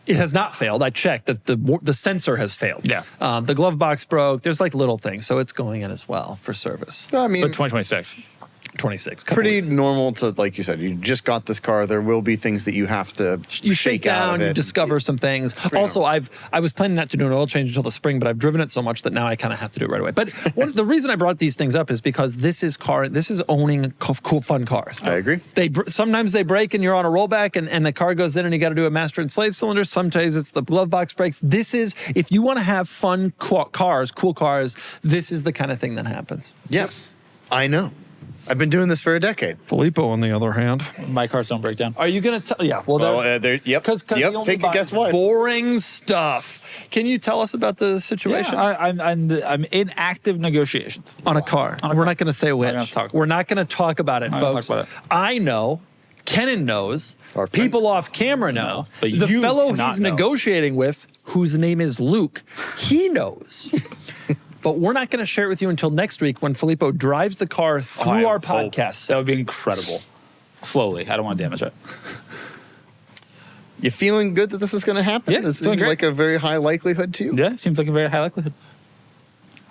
It has not failed. I checked that the sensor has failed. Yeah. The glove box broke. There's like little things. So it's going in as well for service. I mean, But 2026. 26. couple pretty weeks. normal to, like you said, you just got this car. There will be things that you have to You shake shake out down, of you it. discover some things. Also, I was planning not to do an oil change until the spring, but I've driven it so much that now I kind of have to do it right away. But the reason I brought these things up is because this is owning cool, fun cars. I agree. Sometimes they break and you're on a rollback and the car goes in and you got to do a master and slave cylinder. Sometimes it's the glove box breaks. This is, if you want to have fun cool cars, this is the kind of thing that happens. Yes, I know. I've been doing this for a decade. Filippo, on the other hand. My cars don't break down. Are you going to tell? Yeah, well, Yep. Because Take a guess what? boring stuff. Can you tell us about the situation I'm in active negotiations. on a car? We're not going to say which. gonna talk. We're not going to talk about it, not gonna folks. talk about it. I know. Kennan knows. Our friend. People off camera know. but the you fellow cannot he's know. negotiating with, whose name is Luke, he knows. But we're not going to share it with you until next week when Filippo drives the car through our podcast. That would be incredible. Slowly. I don't want to damage it. You feeling good that this is going to happen? Yeah, Is it feeling great. like a very high likelihood to you? Yeah, seems like a very high likelihood.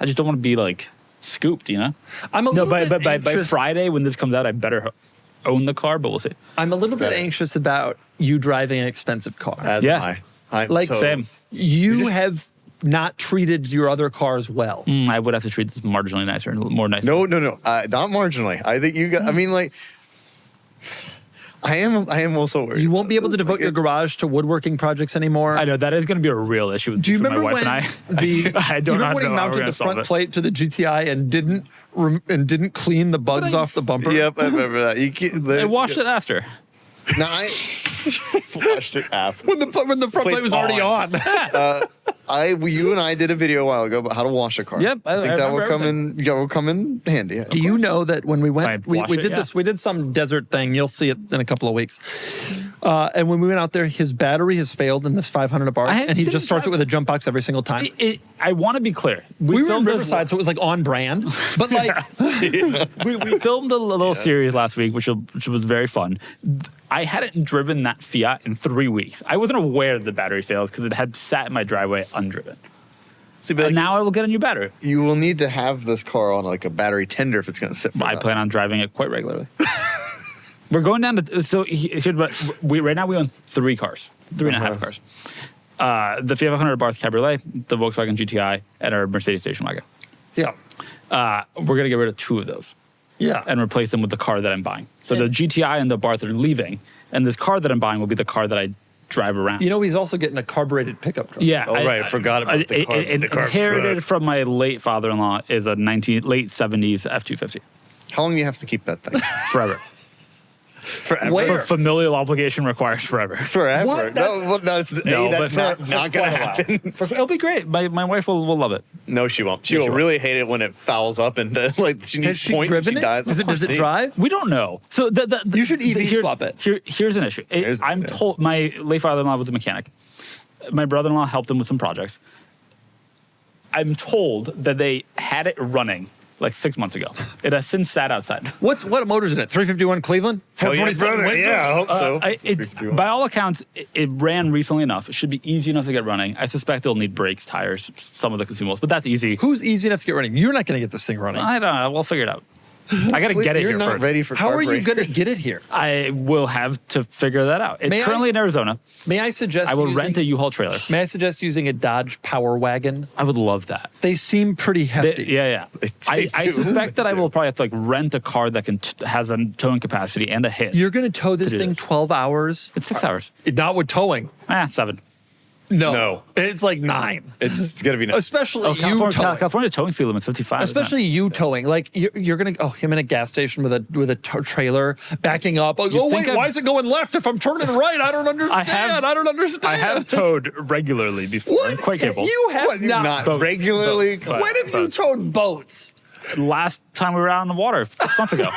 I just don't want to be like scooped, you know? I'm a No, little bit by anxious. Friday when this comes out, I better own the car, but we'll see. I'm a little bit anxious about you driving an expensive car. As Yeah. am I. I'm Like, so, Same. You have not treated your other cars well. I would have to treat this marginally nicer and more nicer. No. Not marginally. I think you got. I mean, like, I am also worried. You won't be able to It's devote like your garage to woodworking projects anymore. I know that is going to be a real issue. Do you for remember my wife when and I? I you don't know remember when he how we're mounted gonna the solve front it. plate to the GTI and didn't clean the bugs off the bumper? Yep, I remember that. You can't, I washed it after. No, I watched it after. When the front plate Plate's was already on. You and I did a video a while ago about how to wash a car. Yep, I think I that will remember come in handy. Yeah. Do you know that when we went, If I we wash did it, this, we did some desert thing. You'll see it in a couple of weeks. And when we went out there, his battery has failed in this 500 bar, and he didn't just starts it drive- with a jump box every single time. I want to be clear. We were in filmed this- Riverside, so it was like on brand. But like, we filmed a little series last week, which was very fun. I hadn't driven that Fiat in 3 weeks. I wasn't aware that the battery failed because it had sat in my driveway undriven. See, but And now I will get a new battery. you will need to have this car on like a battery tender if it's going to sit. For I that. plan on driving it quite regularly. We're going down to here's what right now we own 3 cars, 3.5 cars. The Fiat 500 Barth Cabriolet, the Volkswagen GTI, and our Mercedes station wagon. Yeah. We're gonna get rid of 2 of those. Yeah. And replace them with the car that I'm buying. So the GTI and the Barth are leaving, and this car that I'm buying will be the car that I drive around. You know, he's also getting a carbureted pickup truck. Yeah. Oh, right. I forgot about the car. Inherited truck. from my late father-in-law is a late 70s F-250. How long do you have to keep that thing? Forever. Forever. Where? For familial obligation requires forever. Forever. What? That's but not going to happen. It'll be great. My wife will love it. No, she won't. She will really hate it when it fouls up and like she needs Has she points and she driven it? dies. Does it drive? We don't know. So You should EV swap it. Here's an issue. I'm told my late father-in-law was a mechanic. My brother-in-law helped him with some projects. I'm told that they had it running like 6 months ago. It has since sat outside. What motor's in it? 351 Cleveland? Hell yeah, 427 brother. Windsor? Yeah, I hope so. By all accounts, it ran recently enough. It should be easy enough to get running. I suspect it'll need brakes, tires, some of the consumables, but that's easy. Who's easy enough to get running? You're not going to get this thing running. I don't know. We'll figure it out. I got to get it You're here not first. ready for How are you going to carburetors. get it here? I will have to figure that out. It's May I- currently in Arizona. May I suggest I will using, rent a U-Haul trailer. May I suggest using a Dodge Power Wagon? I would love that. They seem pretty hefty. Yeah. They I do. suspect that They I will do. probably have to like rent a car that has a towing capacity and a hitch. You're going to tow this do thing this. 12 hours? It's 6 hours. Not with towing. 7. No. It's like 9. It's going to be nice. Especially you California, towing. California towing speed limit's 55. isn't it? Especially you towing. Like you're going to him in a gas station with a trailer backing up. Like, You oh think wait, I'm- why is it going left if I'm turning right? I don't understand. I don't understand. I have towed regularly before. What? I'm quite capable. You have What, not. Boats. regularly. Boats. When have you towed boats? Last time we were out on the water 6 months ago.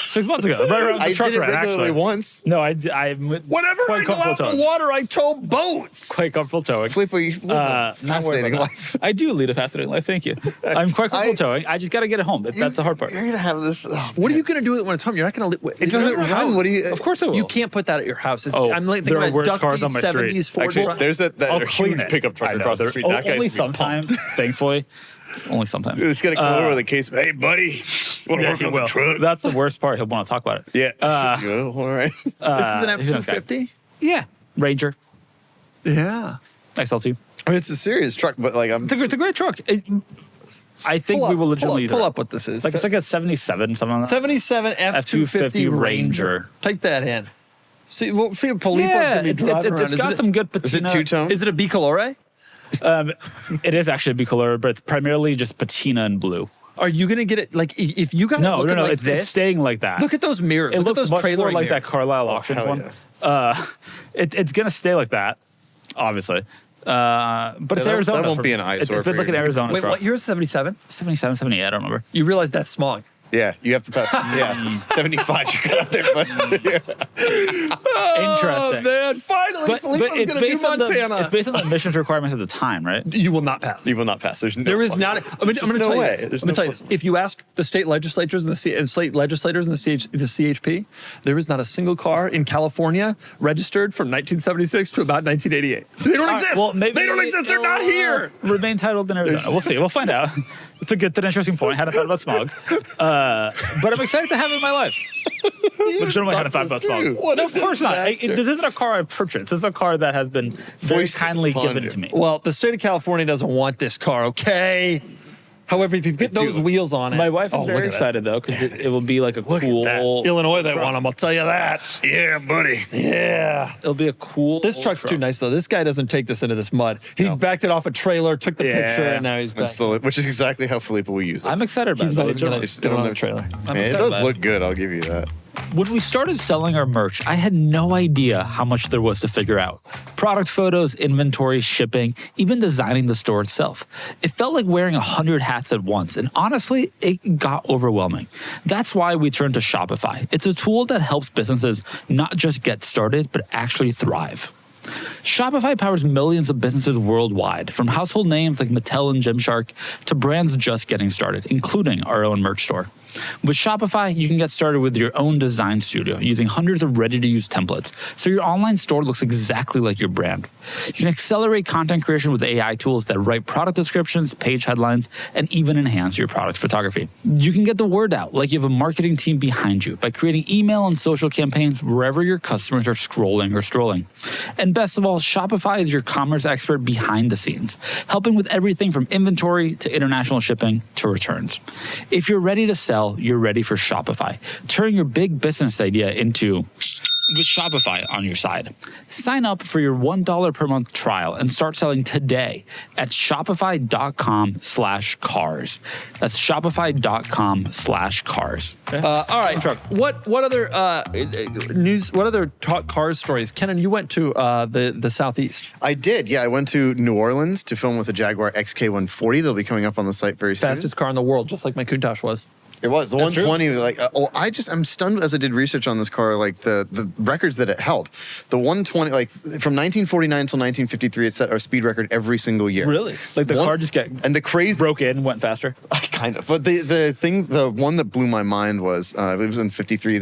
6 months ago. Right around the I truck did it ride, regularly actually. once. No, I'm Whenever quite I go comfortable out in towing. the water, I tow boats. Quite comfortable towing. Filippo, you live a Not worried fascinating about that. life. I do lead a fascinating life. Thank you. I'm quite comfortable towing. I just got to get it home. That's the hard part. You're going to have this. What are you going to do with it when it's home? You're not going to. It doesn't run. What do you? Of course I will. You can't put that at your house. It's, Oh, I'm like there thinking are about worse dusty cars on my street. 70s Ford. Actually, there's I'll that clean huge it. pickup truck I know. across the street. That guy's Only gonna be pumped. sometimes, thankfully. Only sometimes. It's gonna come over with a case. Hey, buddy, want to Yeah, work he on will. the truck? That's the worst part. He'll want to talk about it. Yeah. All right. This is an he's a nice guy. F-250? Yeah. Ranger. Yeah. XL2. I mean, it's a serious truck, but like I'm. It's a great truck. I think we will legitimately pull up what this is. Like it's like a 77, something like that. 77 F-250 Ranger. Ranger. Type that in. See, well, Filippo's Yeah, going to be driving around. it's got some good patina. Is it two-tone? Is it a bicolore? It is actually bicolor, but it's primarily just patina and blue. Are you going to get it, like, if you got it No, looking like it's this? staying like that. Look at those mirrors. It Look at looks those much trailer more like mirrors. that Carlisle auctions hell one. yeah. It's gonna stay like that, obviously. But it's that Arizona. won't for be me. an eyesore It's been for like an you. Arizona Wait, truck. what year is 77? 77, 78, I don't remember. You realize that's smog. Yeah, you have to pass. Yeah, 75. You got out there, but yeah. Oh, Interesting. man. Finally, But Filippo's it's going to do based on Montana. it's based on the emissions requirements at the time, right? You will not pass. You will not pass. There's no. There is fucking not. way. I'm going There's to just tell no you way. this. There's I'm going to no tell you this. If you ask the state legislators and the state legislators and the CHP, there is not a single car in California registered from 1976 to about 1988. They don't exist. Well, maybe they don't exist. They're not it'll, here. Remain titled in Arizona. We'll see. We'll find out. It's a good, an interesting point. Hadn't thought about smog, but I'm excited to have it in my life. Legitimately hadn't thought about smog. What No, of course not. disaster. This isn't a car I purchased. This is a car that has been very Foisted kindly upon given you. to me. Well, the state of California doesn't want this car. Okay. However, if you get those wheels on it, My wife is look very at that. excited though because it will be like a Look at cool. that. Illinois, they want them. I'll tell you that. Yeah, buddy. Yeah. It'll be a cool. This truck's too nice, though. This guy doesn't take this into this mud. He backed it off a trailer, took the Yeah. picture, and now he's back. And slowly, which is exactly how Filippo will use it. I'm excited about He's it. not even going legitimately. to get on the trailer. I'm Man, it excited does about look good. I'll give you that. When we started selling our merch, I had no idea how much there was to figure out. Product photos, inventory, shipping, even designing the store itself. It felt like wearing 100 hats at once, and honestly, it got overwhelming. That's why we turned to Shopify. It's a tool that helps businesses not just get started, but actually thrive. Shopify powers millions of businesses worldwide, from household names like Mattel and Gymshark to brands just getting started, including our own merch store. With Shopify, you can get started with your own design studio using hundreds of ready-to-use templates, so your online store looks exactly like your brand. You can accelerate content creation with AI tools that write product descriptions, page headlines, and even enhance your product's photography. You can get the word out like you have a marketing team behind you by creating email and social campaigns wherever your customers are scrolling or strolling. And best of all, Shopify is your commerce expert behind the scenes, helping with everything from inventory to international shipping to returns. If you're ready to sell, you're ready for Shopify. Turn your big business idea into with Shopify on your side. Sign up for your $1 per month trial and start selling today at shopify.com/cars. That's shopify.com/cars. All right. What other news? What other cars stories? Kennan, you went to the Southeast. I did. Yeah, I went to New Orleans to film with the Jaguar XK140. They'll be coming up on the site very soon. Fastest car in the world, just like my Countach was. It was the That's 120. Like, I'm stunned as I did research on this car. Like the records that it held. The 120, like from 1949 until 1953, it set our speed record every single year. Really? Like the car just and the crazy broke in, went faster. Kind of. But the one that blew my mind was it was in 53.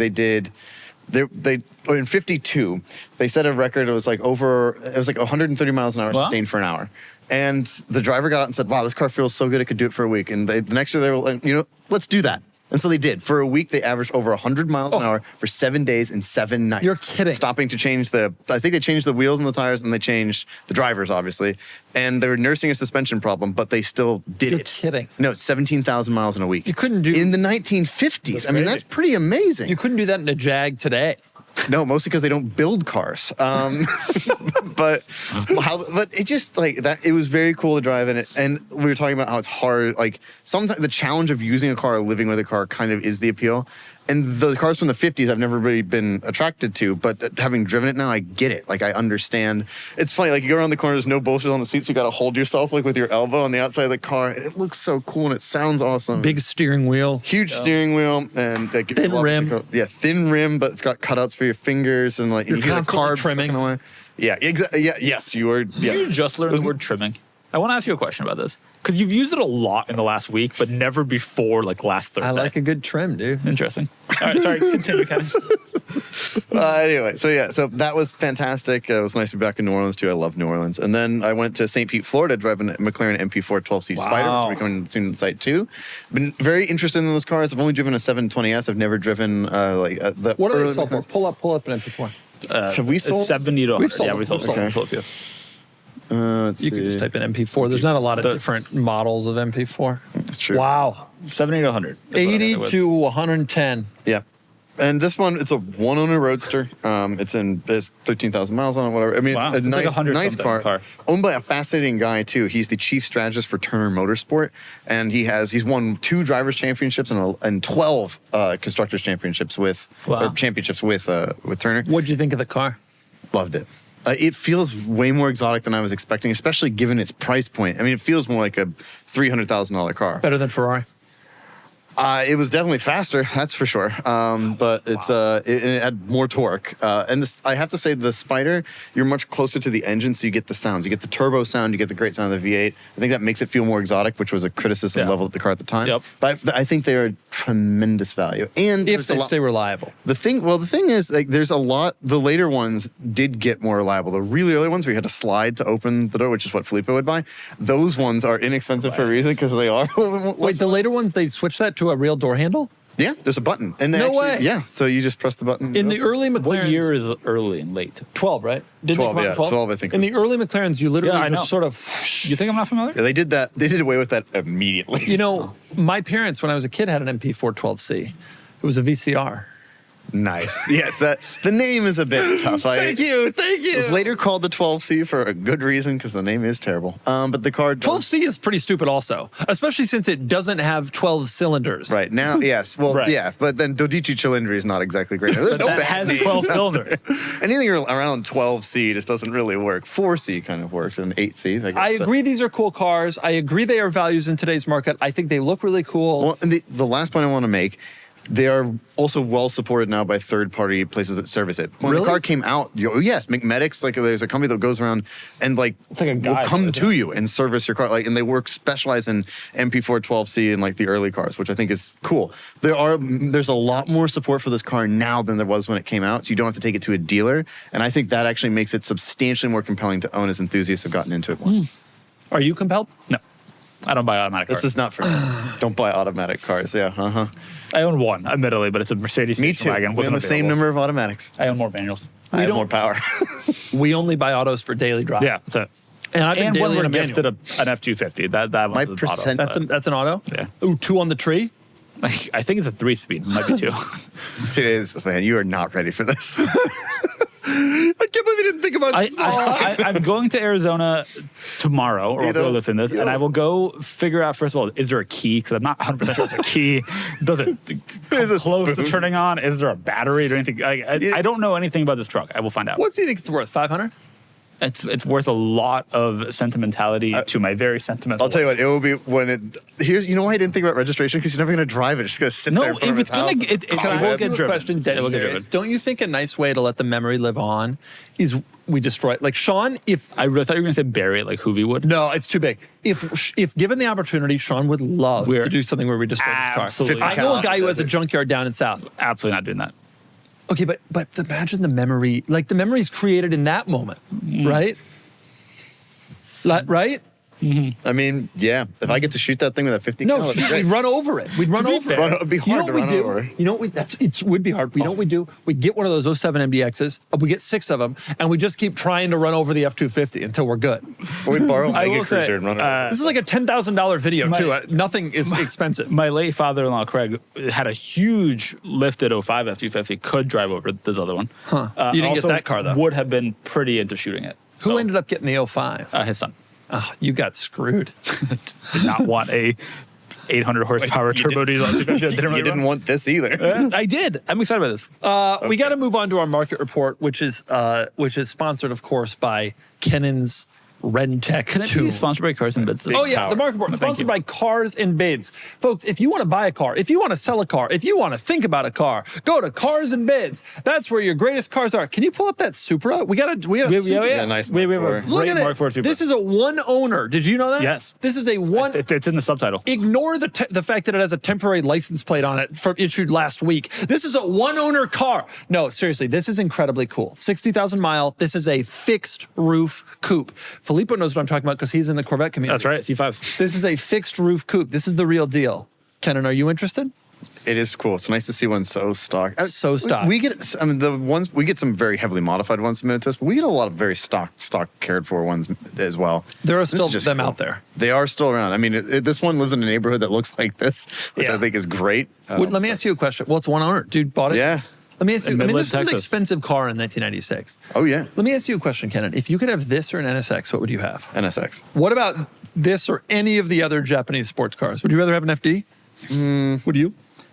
Or in 52, they set a record. It was like 130 miles an hour sustained for an hour. And the driver got out and said, "Wow, this car feels so good, I could do it for a week." And the next year they were like, let's do that. And so they did. For a week, they averaged over 100 miles an hour for 7 days and 7 nights. You're kidding. Stopping to change I think they changed the wheels and the tires, and they changed the drivers, obviously. And they were nursing a suspension problem, but they still did it. You're kidding. No, 17,000 miles in a week. You couldn't do... In the 1950s. I mean, that's pretty amazing. You couldn't do that in a Jag today. No, mostly because they don't build cars. But it just like that. It was very cool to drive in it, and we were talking about how it's hard. Like sometimes the challenge of using a car, or living with a car, kind of is the appeal. And the cars from the 50s, I've never really been attracted to, but having driven it now, I get it. Like I understand. It's funny. Like you go around the corner, there's no bolsters on the seats. So you got to hold yourself like with your elbow on the outside of the car. And it looks so cool and it sounds awesome. Big steering wheel. Huge steering wheel and like, thin rim. Yeah, thin rim, but it's got cutouts for your fingers and like you're you hear the constantly carbs trimming. away. Yeah, exactly. Yeah, yes, you are. Yes. You just learned the word trimming. I want to ask you a question about this because you've used it a lot in the last week, but never before like last Thursday. I like a good trim, dude. Interesting. All right, sorry. Continue, Kennan. Anyway, so that was fantastic. It was nice to be back in New Orleans too. I love New Orleans. And then I went to St. Pete, Florida, driving a McLaren MP4 12C Spider, which will be coming soon to the site too. Been very interested in those cars. I've only driven a 720S. I've never driven the. What are they sold for? Pull up an MP4. Have we sold 70 to 100? Yeah, we sold them. a few. You can just type in MP4. There's not a lot of different models of MP4. That's true. Wow. 70 to 100. 80 to 110. Yeah. And this one, it's a one-owner roadster. It's 13,000 miles on it, whatever. I mean, Wow. it's a It's like nice car. Owned by a fascinating guy too. He's the chief strategist for Turner Motorsport, and he's won 2 drivers' championships and 12 constructors' championships with Turner. What'd you think of the car? Loved it. It feels way more exotic than I was expecting, especially given its price point. I mean, it feels more like a $300,000 car. Better than Ferrari. It was definitely faster, that's for sure. But it had more torque. And I have to say, the Spider, you're much closer to the engine, so you get the sounds. You get the turbo sound, you get the great sound of the V8. I think that makes it feel more exotic, which was a criticism leveled at the car at the time. Yep. But I think they are tremendous value. And if they stay reliable. The thing is, like, there's a lot. The later ones did get more reliable. The really early ones, where you had to slide to open the door, which is what Filippo would buy. Those ones are inexpensive for a reason, because they are a little bit more. Wait, the later ones, they switched that to a real door handle? Yeah, there's a button. And no way. Yeah, so you just press the button. In the early McLarens. What year is early and late? 12, right? Didn't 12, they come out yeah. 12? 12, I think. In the early McLarens, you literally just sort of... You think I'm not familiar? Yeah, they did that. They did away with that immediately. You know, my parents, when I was a kid, had an MP4 12C. It was a VCR. Nice. Yes, the name is a bit tough. Thank you. It was later called the 12C for a good reason, because the name is terrible. But the car 12C is pretty stupid also, especially since it doesn't have 12 cylinders. Right now, yes. Well, Right. yeah, but then Dodici Cilindri is not exactly great. There's no That bad has names 12 out cylinders. there. Anything around 12C just doesn't really work. 4C kind of works, and 8C. I guess, I agree these are cool cars. I agree they are values in today's market. I think they look really cool. Well, and the last point I want to make, they are also well supported now by third-party places that service it. When Really? the car came out, yes, McMedics, like there's a company that goes around and like like a will guide, come isn't to you and service your car. Like, and they specialize in MP412C and like the early cars, which I think is cool. There's a lot more support for this car now than there was when it came out, so you don't have to take it to a dealer. And I think that actually makes it substantially more compelling to own as enthusiasts have gotten into it more. Are you compelled? No, I don't buy automatic cars. This is not for don't buy automatic cars. Yeah, I own one, admittedly, but it's a Mercedes Me station too. wagon. We own the same number of automatics. I own more manuals. I have don't- more power. We only buy autos for daily drive. Yeah, that's it. And I've been And daily when in we're a gifted manual. an F-250, that My one's an auto, percent- but That's an auto? Yeah. Ooh, 2 on the tree? I think it's a 3-speed. It might be 2. It is, man. You are not ready for this. I can't believe you didn't think about it. I'm going to Arizona tomorrow, or I'll go listen to this, and I will go figure out, first of all, is there a key? Because I'm not 100% sure it's a key. Does it come There's a close to spoon. turning on? Is there a battery or anything? I don't know anything about this truck. I will find out. What do you think it's worth? 500? It's worth a lot of sentimentality to my very sentimental. I'll tell you what, it will be when it. Here's, you know why I didn't think about registration? Because you're never going to drive it. It's just going to sit there in No, front of if it's his gonna, house. it Can I will ask get you a driven. question dead It will get serious? driven. Don't you think a nice way to let the memory live on is we destroy it? Like Sean, if I really thought you were going to say bury it like Hoovy would. no, it's too big. If given the opportunity, Sean would love We're to do something where we destroy this car. absolutely I know a guy who has a desert. junkyard down in South. Absolutely not doing that. Okay, but imagine the memory, like the memory's created in that moment, right? Right? I mean, yeah. If I get to shoot that thing with a 50 No, cal, that'd be we'd great. run over it. We'd run be over fair, it. it'd be You know hard what to we run do? over. You know what? It would be hard. You know what we do? We get one of those 07 MDXs. We get 6 of them, and we just keep trying to run over the F250 until we're good. Or we borrow a I Mega will say, Cruiser and run it. This is like a $10,000 video My- too. Nothing is expensive. My late father-in-law, Craig, had a huge lifted 05 F-250, could drive over this other one. You didn't get also that car, though. Would have been pretty into shooting it. Who ended up getting the 05? His son. Oh, you got screwed. Did not want a 800 horsepower you turbo diesel F-250. You didn't want this either. I did. I'm excited about this. We got to move on to our market report, which is sponsored, of course, by Kennan's Rentec Can it 2. be sponsored by Cars and Bits? Oh yeah, Power. the market report Thank sponsored you. by Cars and Bids. Folks, if you want to buy a car, if you want to sell a car, if you want to think about a car, go to Cars and Bids. That's where your greatest cars are. Can you pull up that Supra? We got a Supra. Yeah, nice We have a Mark IV. Look great at Mark this. IV Supra. This is a one owner. Did you know that? Yes. This is a one. It's in the subtitle. Ignore the fact that it has a temporary license plate on it issued last week. This is a one owner car. No, seriously, this is incredibly cool. 60,000 mile. This is a fixed roof coupe. Filippo knows what I'm talking about because he's in the Corvette community. That's right, C5. This is a fixed roof coupe. This is the real deal. Kennan, are you interested? It is cool. It's nice to see one so stock. So stock. We get, I mean, the ones we get some very heavily modified ones submitted to us, but we get a lot of very stock cared for ones as well. There are This is still just them cool. out there. They are still around. I mean, this one lives in a neighborhood that looks like this, which Yeah. I think is great. Let me ask you a question. Well, it's one owner. Dude bought it. Yeah. Let me ask you. I mean, Midland, this was an Texas. expensive car in 1996. Oh yeah, Let me ask you a question, Kennan. If you could have this or an NSX, what would you have? NSX. What about this or any of the other Japanese sports cars? Would you rather have an FD? Would you?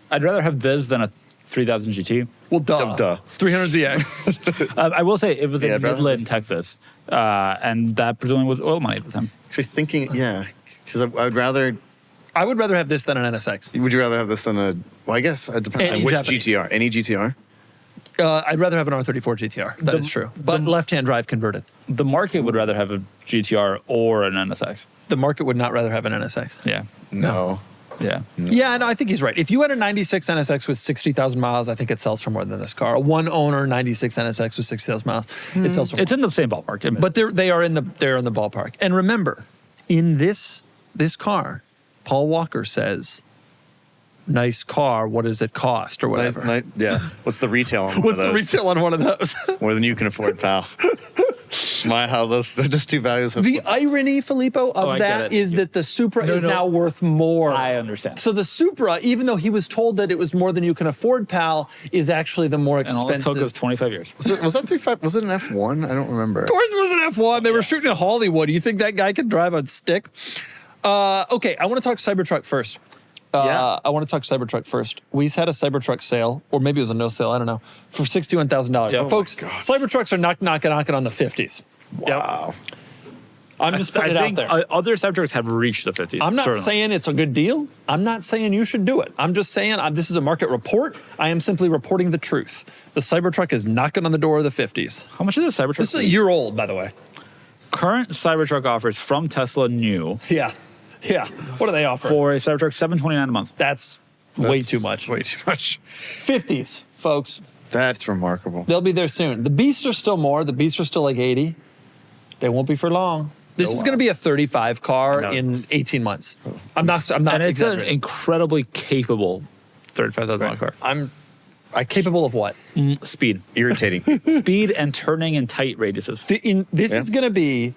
I'd rather have this than a 3000 GT. Well, duh. Duh. 300ZX. I will say it was Yeah, in I'd rather Midland, this. Texas, and that presumably was oil money at the time. Actually, thinking, yeah, because I'd rather. I would rather have this than an NSX. Would you rather have this than a? Well, I guess it depends Any on which Japanese. GTR. Any GTR. I'd rather have an R34 GTR. That is true. But left-hand drive converted. The market would rather have a GTR or an NSX. The market would not rather have an NSX. Yeah. No. Yeah. Yeah, no, I think he's right. If you had a 96 NSX with 60,000 miles, I think it sells for more than this car. A one owner 96 NSX with 60,000 miles, it sells for more. It's in the same ballpark. I mean. But they're in the ballpark. And remember, in this car, Paul Walker says, "Nice car. What does it cost?" or whatever. Yeah. What's the retail on one What's of the those? retail on one of those? More than you can afford, pal. How those just two values have The irony, Filippo, of I get that it. is that the Supra No, is no. now worth more. I understand. So the Supra, even though he was told that it was more than you can afford, pal, is actually the more and all it expensive. took was 25 years. Was that 3.5? Was it an F1? I don't remember. Of course it was an F1. They were shooting in Hollywood. You think that guy could drive a stick? Okay, I want to talk Cybertruck first. Yeah. I want to talk Cybertruck first. We had a Cybertruck sale, or maybe it was a no sale, I don't know, for $61,000. Yeah. But folks, Cybertrucks are knocking on the 50s. Wow. I'm just putting it out there. Other Cybertrucks have reached the 50s. I'm not certainly. saying it's a good deal. I'm not saying you should do it. I'm just saying this is a market report. I am simply reporting the truth. The Cybertruck is knocking on the door of the 50s. How much is a Cybertruck? This is a year old, by the way. Current Cybertruck offers from Tesla new Yeah. Yeah. What do they offer? for a Cybertruck $729 a month. That's way too much. Way too much. 50s, folks. That's remarkable. They'll be there soon. The Beasts are still more. The Beasts are still like 80. They won't be for long. This is going to be a 35 car in 18 months. I'm not And it's an exaggerating. incredibly capable $35,000 car. Capable of what? Speed. Irritating. Speed and turning in tight radiuses. This is going to be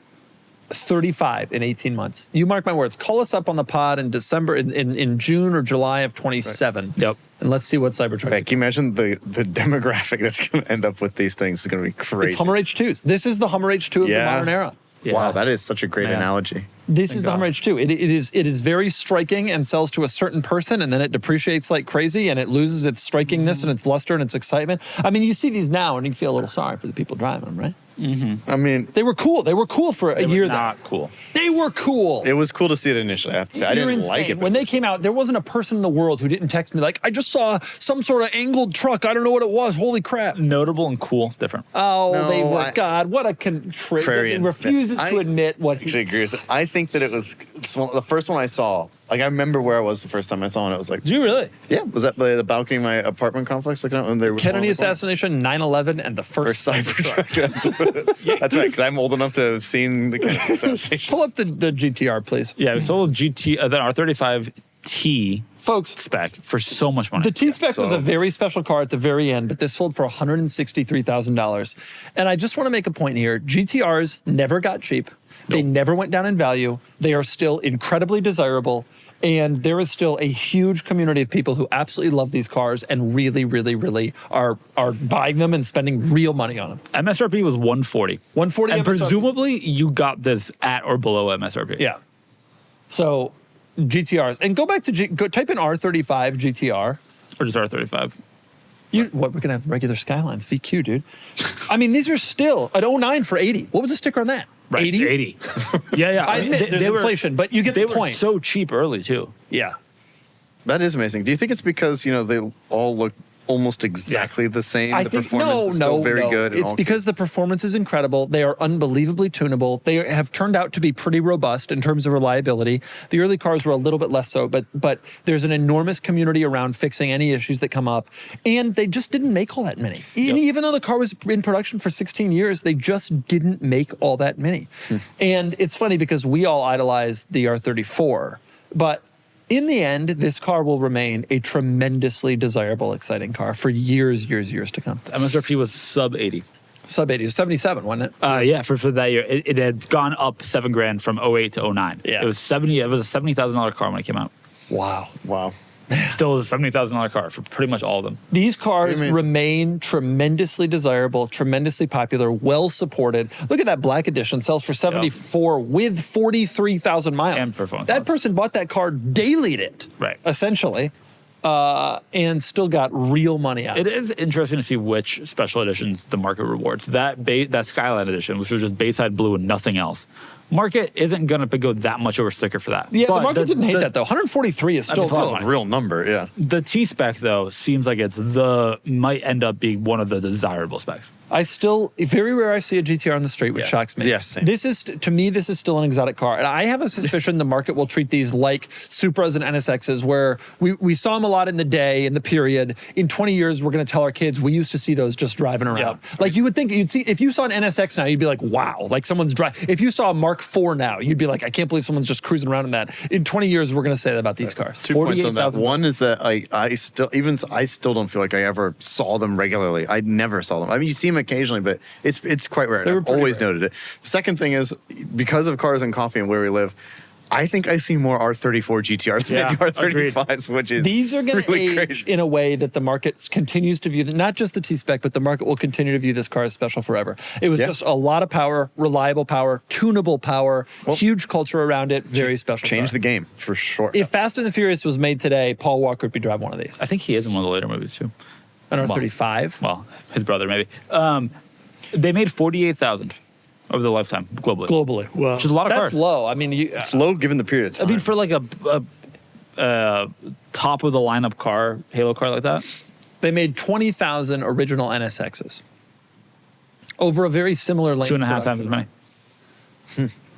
35 in 18 months. You mark my words. Call us up on the pod in December, in June or July of 27. Yep. And let's see what Cybertruck Can you imagine the demographic that's going to end up with these things? Is going to be crazy. It's Hummer H2s. This is the Hummer H2 of the modern era. Yeah. Wow, that is such a great analogy. This is the Hummer H2. It is very striking and sells to a certain person, and then it depreciates like crazy, and it loses its strikingness and its luster and its excitement. I mean, you see these now, and you feel a little sorry for the people driving them, right? I mean, They were cool. They were cool for a year. Not cool. They were cool. it was cool to see it initially. I have to say, I You're didn't like insane. it. but When they came out, there wasn't a person in the world who didn't text me like, I just saw some sort of angled truck. I don't know what it was. Holy crap. Notable and cool, different. Oh, No, they were. God, what a contrarian. He refuses to admit what actually he. agree with it. I think that it was the first one I saw. Like, I remember where I was the first time I saw it. It was like, Do you really? yeah, was that the balcony of my apartment complex looking out when they were Kennedy assassination, 9/11, and the first Cybertruck. That's right, because I'm old enough to have seen the Kennedy assassination. Pull up the GTR, please. Yeah, we sold the R35 T Folks, spec for so much money. the T-Spec was so- a very special car at the very end, but this sold for $163,000. And I just want to make a point here. GTRs never got cheap. They never went down in value. They are still incredibly desirable. And there is still a huge community of people who absolutely love these cars and really, really, really are buying them and spending real money on them. MSRP was 140. 140 And MSRP. presumably you got this at or below MSRP. Yeah. So GTRs. And go back to, type in R35 GTR. Or just R35. We're going to have regular Skylines, VQ, dude. I mean, these are still at 09 for 80. What was the sticker on that? Right, 80? 80. Yeah. I admit there's inflation, but you get they the point. were so cheap early, too. Yeah. That is amazing. Do you think it's because, they all look almost exactly the same? I The think performance is still very good. in It's all because the performance is incredible. They are unbelievably tunable. They have turned out to be pretty robust in terms of reliability. The early cars were a little bit less so, but there's an enormous community around fixing any issues that come up. And they just didn't make all that many. Even though the car was in production for 16 years, they just didn't make all that many. And it's funny because we all idolized the R34, but in the end, this car will remain a tremendously desirable, exciting car for years to come. MSRP was sub 80. Sub 80, 77, wasn't it? Yeah, for that year. It had gone up $7,000 from 08 to 09. Yeah. It was a $70,000 car when it came out. Wow. Wow. Still is a $70,000 car for pretty much all of them. These cars Amazing. remain tremendously desirable, tremendously popular, well supported. Look at that black edition, sells for 74 with 43,000 miles. And performance That miles. person bought that car, dailied it, Right. essentially, and still got real money out. It is interesting to see which special editions the market rewards. That Skyline edition, which was just Bayside Blue and nothing else. Market isn't going to go that much over sticker for that. Yeah, But the market didn't hate that though. 143 is still Still solid. money. A real number, yeah. The T-Spec, though, seems like might end up being one of the desirable specs. Very rare I see a GTR on the street, which shocks me. Yes, same. To me, this is still an exotic car. And I have a suspicion the market will treat these like Supras and NSXs, where we saw them a lot in the day, in the period. In 20 years, we're going to tell our kids, we used to see those just driving around. Like you would think, if you saw an NSX now, you'd be like, wow, like someone's driving. If you saw a Mark IV now, you'd be like, I can't believe someone's just cruising around in that. In 20 years, we're going to say that about these cars. 2 points on that. 48,000. One is that I still don't feel like I ever saw them regularly. I never saw them. I mean, you see them occasionally, but it's quite rare. They were I've pretty always rare. noted it. Second thing is, because of Cars and Coffee and where we live, I think I see more R34 GTRs than I do R35s, which is These are going to really age crazy. in a way that the market continues to view, not just the T-Spec, but the market will continue to view this car as special forever. It was just a lot of power, reliable power, tunable power, huge culture around it, very special Change car. the game for sure. If Fast and the Furious was made today, Paul Walker would be driving one of these. I think he is in one of the later movies, too. An R35. Well, his brother, maybe. They made 48,000. over the lifetime globally. Globally. Wow. Which is a lot of That's cars. low. I mean, It's low given the period of time. I mean, for like a top of the lineup car, Halo car like that. they made 20,000 original NSXs over a very similar length. 2.5 times as many.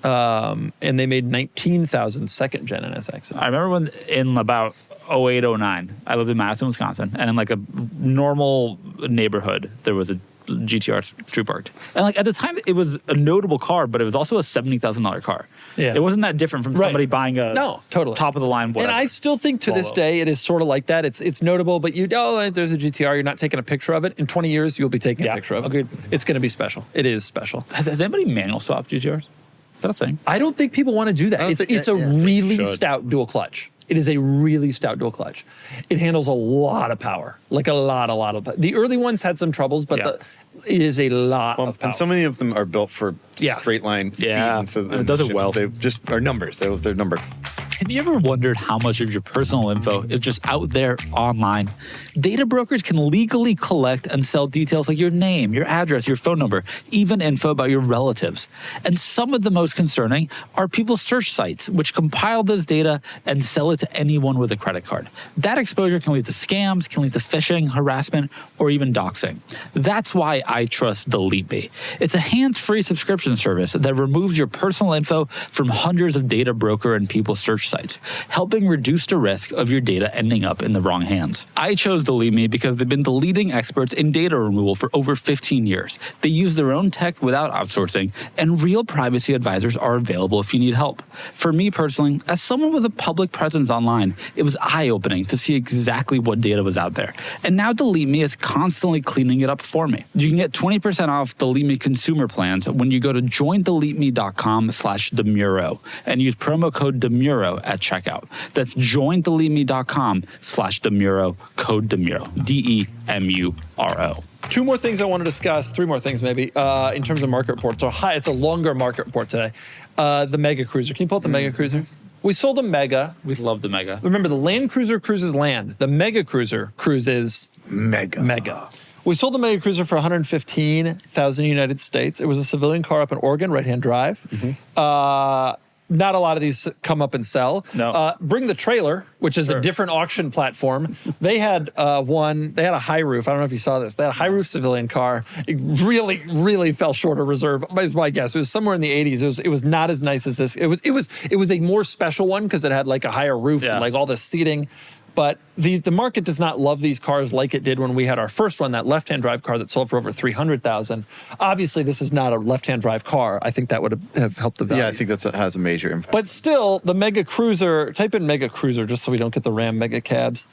And they made 19,000 second gen NSXs. I remember when in about 08, 09, I lived in Madison, Wisconsin, and in like a normal neighborhood, there was a GTR street parked. And like at the time, it was a notable car, but it was also a $70,000 car. Yeah. It wasn't that different from somebody buying a totally top of the line, whatever. And I still think to this Volvo. day it is sort of like that. It's notable, but there's a GTR. You're not taking a picture of it. In 20 years, you'll be taking a picture of it. Agreed. It's going to be special. It is special. Has anybody manual swapped GTRs? Is that a thing? I don't think people want to do that. don't It's think- it's a yeah. really Should. stout dual clutch. It is a really stout dual clutch. It handles a lot of power, like a lot of. The early ones had some troubles, but Yeah. it is a lot of power. and so many of them are built for Yeah. straight line speed. Yeah. And so And it does it well. They just are numbers. They're numbered. Have you ever wondered how much of your personal info is just out there online? Data brokers can legally collect and sell details like your name, your address, your phone number, even info about your relatives. And some of the most concerning are people's search sites, which compile this data and sell it to anyone with a credit card. That exposure can lead to scams, can lead to phishing, harassment, or even doxing. That's why I trust Delete Me. It's a hands-free subscription service that removes your personal info from hundreds of data broker and people search sites, helping reduce the risk of your data ending up in the wrong hands. I chose Delete Me because they've been the leading experts in data removal for over 15 years. They use their own tech without outsourcing, and real privacy advisors are available if you need help. For me personally, as someone with a public presence online, it was eye-opening to see exactly what data was out there. And now Delete Me is constantly cleaning it up for me. You can get 20% off Delete Me consumer plans when you go to joindeleteme.com/DeMuro and use promo code DeMuro at checkout. That's joindeleteme.com/DeMuro, code DeMuro, DEMURO. Two more things I want to discuss, three more things maybe, in terms of market reports. So it's a longer market report today. The Mega Cruiser. Can you pull up the Mega Cruiser? We sold a Mega. We love the Mega. Remember, the Land Cruiser cruises land. The Mega Cruiser cruises Mega. We sold the Mega Cruiser for $115,000 United States. It was a civilian car up in Oregon, right-hand drive. Not a lot of these come up and sell. No. Bring the Trailer, which is a different auction platform. They had they had a high roof. I don't know if you saw this. They had a high roof civilian car. It really, really fell short of reserve, is my guess. It was somewhere in the 80s. It was not as nice as this. It was a more special one because it had like a higher roof and like all this seating. But the market does not love these cars like it did when we had our first one, that left-hand drive car that sold for over $300,000. Obviously, this is not a left-hand drive car. I think that would have helped the value. Yeah, I think that has a major impact. But still, the Mega Cruiser, type in Mega Cruiser just so we don't get the Ram Mega Cabs.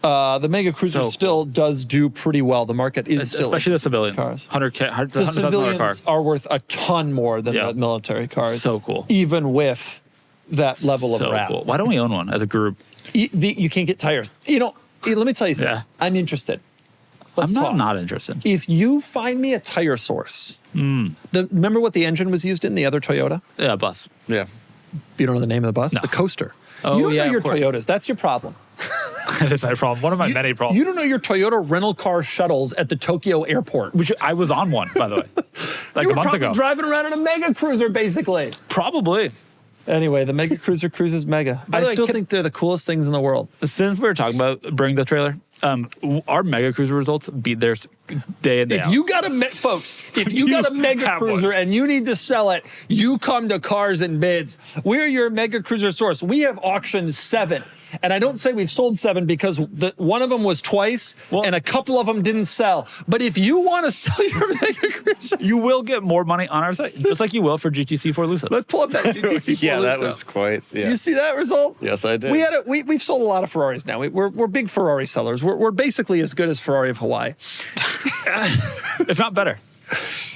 The Mega Cruiser So still does do pretty well. The market is still... Especially the civilians. Cars. 100K, The $100,000 civilians car. are worth a ton more than the military cars. So cool. Even with that level So of wrap. cool. Why don't we own one as a group? You can't get tires. Let me tell you something. Yeah. I'm interested. Let's I'm talk. not interested. If you find me a tire source, remember what the engine was used in, the other Toyota? Yeah, bus. Yeah. You don't know the name of the bus? No. The Coaster. Oh, you don't yeah, know your of course. Toyotas. That's your problem. That is my problem. One of my many problems. You don't know your Toyota rental car shuttles at the Tokyo airport. Which I was on one, by the way, like You a were month probably ago. driving around in a Mega Cruiser, basically. Probably. Anyway, the Mega Cruiser cruises Mega. By I the way, still think they're the coolest things in the world. Since we were talking about Bring the Trailer, our Mega Cruiser results beat theirs day in, day If out. you got folks, if you got a Mega have Cruiser one. and you need to sell it, you come to Cars and Bids. We're your Mega Cruiser source. We have auctioned 7. And I don't say we've sold 7 because one of them was twice and a couple of them didn't sell. But if you want to sell your Mega Cruiser, You will get more money on our site, just like you will for GTC4Lusso. let's pull up that GTC4Lusso. Yeah, that was quite. Yeah. You see that result? Yes, I did. We've sold a lot of Ferraris now. We're big Ferrari sellers. We're basically as good as Ferrari of Hawaii. if not better.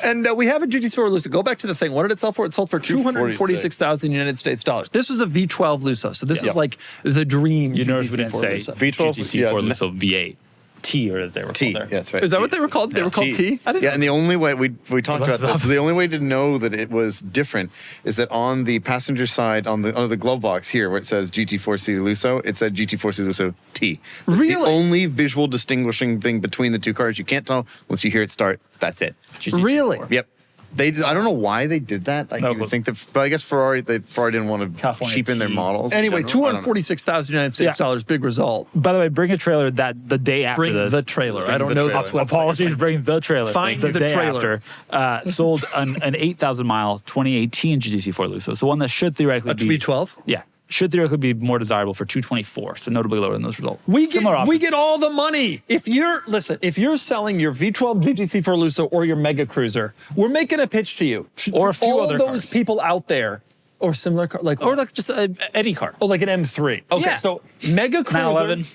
And we have a GT4Lusso. Go back to the thing. What did it sell for? It sold for $246,000 United States dollars. This was a V12 Lusso. So this is like the dream. You notice we didn't say Lusso. V12, GTC4Lusso V8. T, or as they were T. called there. Yeah, that's right. Is that T. what they were called? They were called T? I didn't Yeah, know. and the only way we talked about What's this. up? The only way to know that it was different is that on the passenger side, under the glove box here, where it says GT4C Lusso, it said GT4C Lusso T. That's Really? the only visual distinguishing thing between the two cars. You can't tell unless you hear it start. That's it. Really? Yep. I don't know why they did that. No You clue. would think that, but I guess Ferrari didn't want to California cheapen their T. models. in Anyway, general. I don't know. 246,000 United States dollars, big result. By the way, bring a trailer that the day after Bring this. the trailer. Bring I don't the know trailer. this website. Apologies, bring the trailer. Find the day trailer. after. Sold an 8,000 mile 2018 GTC4Lusso. So one that should theoretically That's be V12? Yeah, should theoretically be more desirable for 224. So notably lower than those results. We Similar get option. all the money. If you're selling your V12 GTC4Lusso or your Mega Cruiser, we're making a pitch to you. Or a few all other those cars. people out there, or similar car, like or like just any car. oh, like an M3. Okay, Yeah. so Mega Cruiser. 911.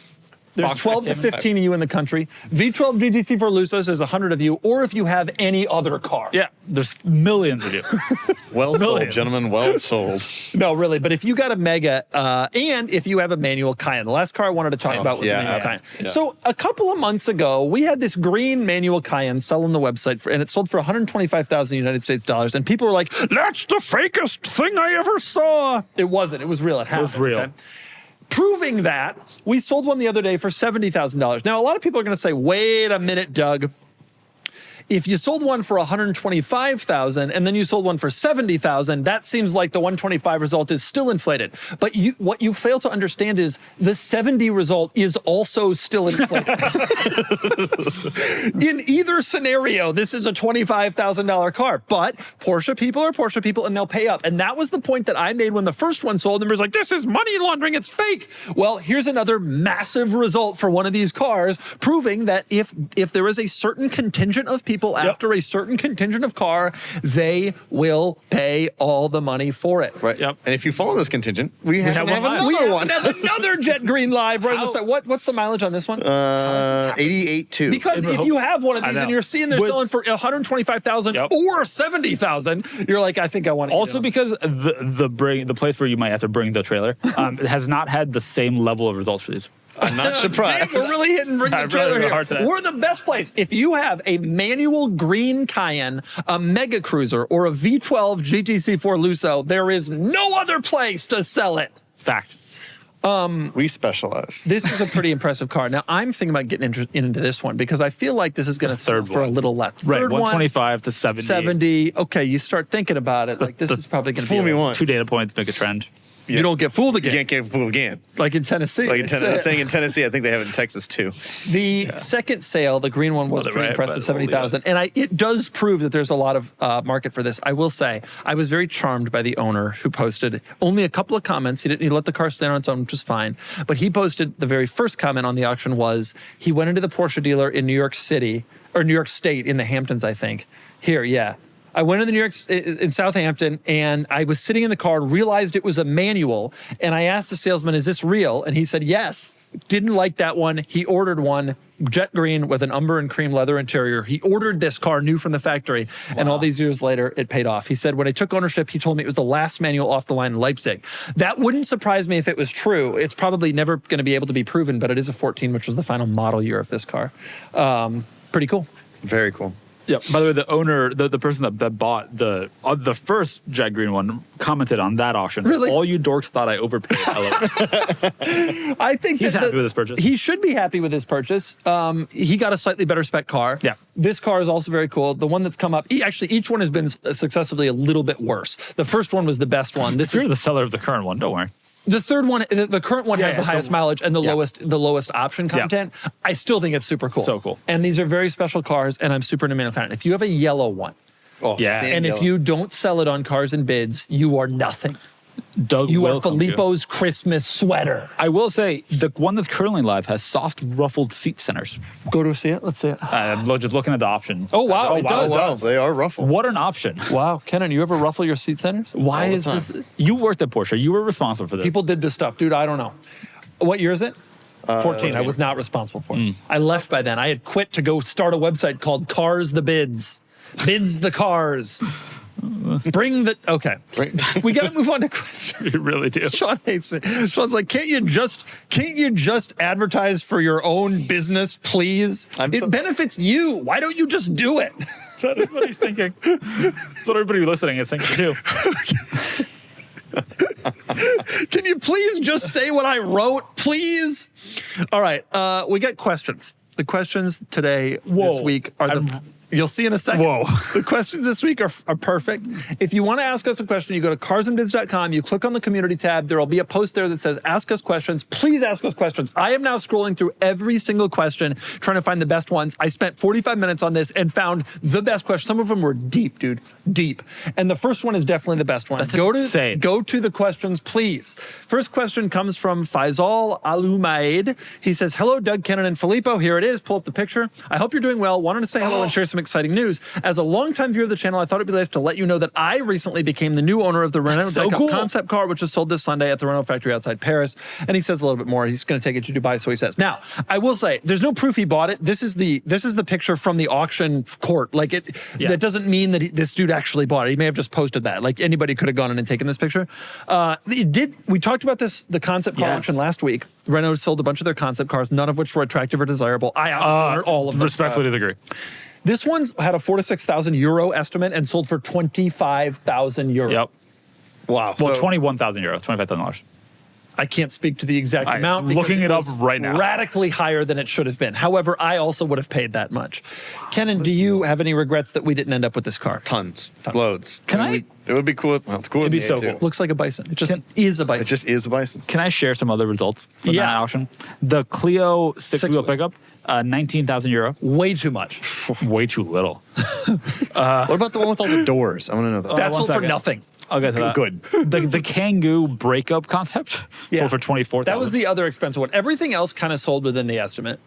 There's Box 12 to Cayman. 15 of you in the country. V12 GTC4Lusso says 100 of you, or if you have any other car. Yeah, there's millions of you. Well sold, Millions. gentlemen. Well sold. No, really. But if you got a Mega, and if you have a manual Cayenne, the last car I wanted to talk about was yeah, the manual yeah, Cayenne. yeah. So a couple of months ago, we had this green manual Cayenne sell on the website, and it sold for 125,000 United States dollars. And people were like, "That's the fakest thing I ever saw." It wasn't. It was real. It happened. was real. Proving that, we sold one the other day for $70,000. Now, a lot of people are going to say, "Wait a minute, Doug. If you sold one for 125,000 and then you sold one for 70,000, that seems like the 125 result is still inflated." But what you fail to understand is the 70 result is also still inflated. In either scenario, this is a $25,000 car. But Porsche people are Porsche people, and they'll pay up. And that was the point that I made when the first one sold. And was like, "This is money laundering. It's fake." Well, here's another massive result for one of these cars, proving that if there is a certain contingent of people after a certain contingent of car, they will pay all the money for it. Right. Yep. And if you follow this contingent, we have have one live. another one. have another Jet Green live right on the side. What's the mileage on this one? 88.2. Because if you have one of I these know. and you're seeing they're With- selling for 125,000 Yep. or 70,000, you're like, I think I want to. Also, because the place where you might have to bring the trailer has not had the same level of results for these. I'm not surprised. We're really hitting bring the I'm trailer really here. hard today. We're the best place. If you have a manual green Cayenne, a Mega Cruiser, or a V12 GTC4Lusso, there is no other place to sell it. Fact. We specialize. This is a pretty impressive car. Now, I'm thinking about getting into this one because I feel like this is going to sell third for a one. little less. Right, Third one, 125 to 70. 70. Okay, you start thinking about it. Like, this is probably going to be Fool me a- once. 2 data points make a trend. You don't get fooled You again. can't get fooled again. Like in Tennessee. Like saying in Tennessee, I think they have it in Texas too. The second sale, the green one, was Well, pretty right, impressed but at 70,000. And it does prove that there's a lot of market for this. I will say, I was very charmed by the owner who posted only a couple of comments. He let the car stand on its own, which was fine. But he posted the very first comment on the auction was he went into the Porsche dealer in New York City, or New York State in the Hamptons, I think. Here, yeah. I went in in Southampton, and I was sitting in the car, realized it was a manual, and I asked the salesman, "Is this real?" And he said, "Yes." Didn't like that one. He ordered one, jet green with an umber and cream leather interior. He ordered this car new from the factory, and all these years later, it paid off. He said when I took ownership, he told me it was the last manual off the line in Leipzig. That wouldn't surprise me if it was true. It's probably never going to be able to be proven, but it is a 14, which was the final model year of this car. Pretty cool. Very cool. Yeah. By the way, the owner, the person that bought the first jet green one, commented on that auction. Really? All you dorks thought I overpaid. I think He's that happy with his purchase. He should be happy with his purchase. He got a slightly better spec car. Yeah. This car is also very cool. The one that's come up, each one has been successively a little bit worse. The first one was the best one. This You're is the seller of the current one. Don't worry. the third one. The current one Yeah, has the yeah, highest so- mileage and the yeah. lowest option content. I still think it's super cool. So cool. And these are very special cars. And I'm super into manual content. If you have a yellow one, Oh, Yeah. sand and yellow. if you don't sell it on Cars and Bids, you are nothing. Doug You are will come to you. Filippo's Christmas sweater. I will say the one that's currently live has soft ruffled seat centers. Go to see it. Let's see it. I'm just looking at the option. Oh, wow, it Oh, does. wow, they are ruffled. What an option. Wow, Kennan, you ever ruffle your seat centers? Why All the is time. this? You worked at Porsche. You were responsible for this. People did this stuff, dude. I don't know. What year is it? 14. I was not responsible for it. I left by then. I had quit to go start a website called Cars the Bids. Bids the cars. Bring the. Okay. Right. We got to move on to questions. you really do. Sean hates me. Sean's like, can't you just advertise for your own business, please? It benefits you. Why don't you just do it? That is what he's thinking. That's what everybody listening is thinking too. Can you please just say what I wrote, please? All right, we got questions. The questions today, this week, are the. You'll see in a second. Whoa. The questions this week are perfect. If you want to ask us a question, you go to carsandbids.com, you click on the community tab. There will be a post there that says, ask us questions. Please ask us questions. I am now scrolling through every single question, trying to find the best ones. I spent 45 minutes on this and found the best questions. Some of them were deep, dude, deep. And the first one is definitely the best one. That's insane. Go to the questions, please. First question comes from Faisal Alumaid. He says, hello, Doug, Kennan, and Filippo. Here it is. Pull up the picture. I hope you're doing well. Wanted to say hello and share some exciting news. As a longtime viewer of the channel, I thought it'd be nice to let you know that I recently became the new owner of the Renault concept car, which was sold this Sunday at the Renault factory outside Paris. And he says a little bit more. He's going to take it to Dubai, so he says. Now, I will say, there's no proof he bought it. This is the picture from the auction court. Like that doesn't mean that this dude actually bought it. He may have just posted that. Like anybody could have gone in and taken this picture. We talked about the concept car auction last week. Renault sold a bunch of their concept cars, none of which were attractive or desirable. I honor all of them. Respectfully disagree. This one's had a 4,000 to 6,000 euro estimate and sold for 25,000 euro. Yep. Wow. Well, 21,000 euros, $25,000. I can't speak to the exact amount. Looking it up right now. Radically higher than it should have been. However, I also would have paid that much. Kennan, do you have any regrets that we didn't end up with this car? Tons. Loads. It would be cool. Well, it's cool. It'd be so cool. Looks like a bison. It just is a bison. It just is a bison. Can I share some other results from that auction? The Clio six-wheel pickup, 19,000 euro. Way too much. Way too little. What about the one with all the doors? I want to know that. That sold for second. nothing. I'll get to that. Good. The Kangoo breakup concept sold for 24,000. That was the other expensive one. Everything else kind of sold within the estimate,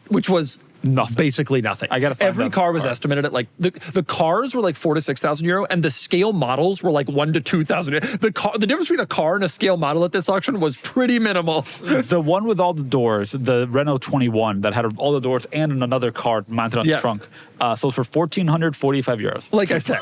which was nothing. Basically nothing. I gotta find Every that car was car. estimated at like the cars were like 4,000 to 6,000 euro, and the scale models were like 1,000 to 2,000. The difference between a car and a scale model at this auction was pretty minimal. The one with all the doors, the Renault 21 that had all the doors and another car mounted on the trunk, sold for 1,445 euros. Like I said.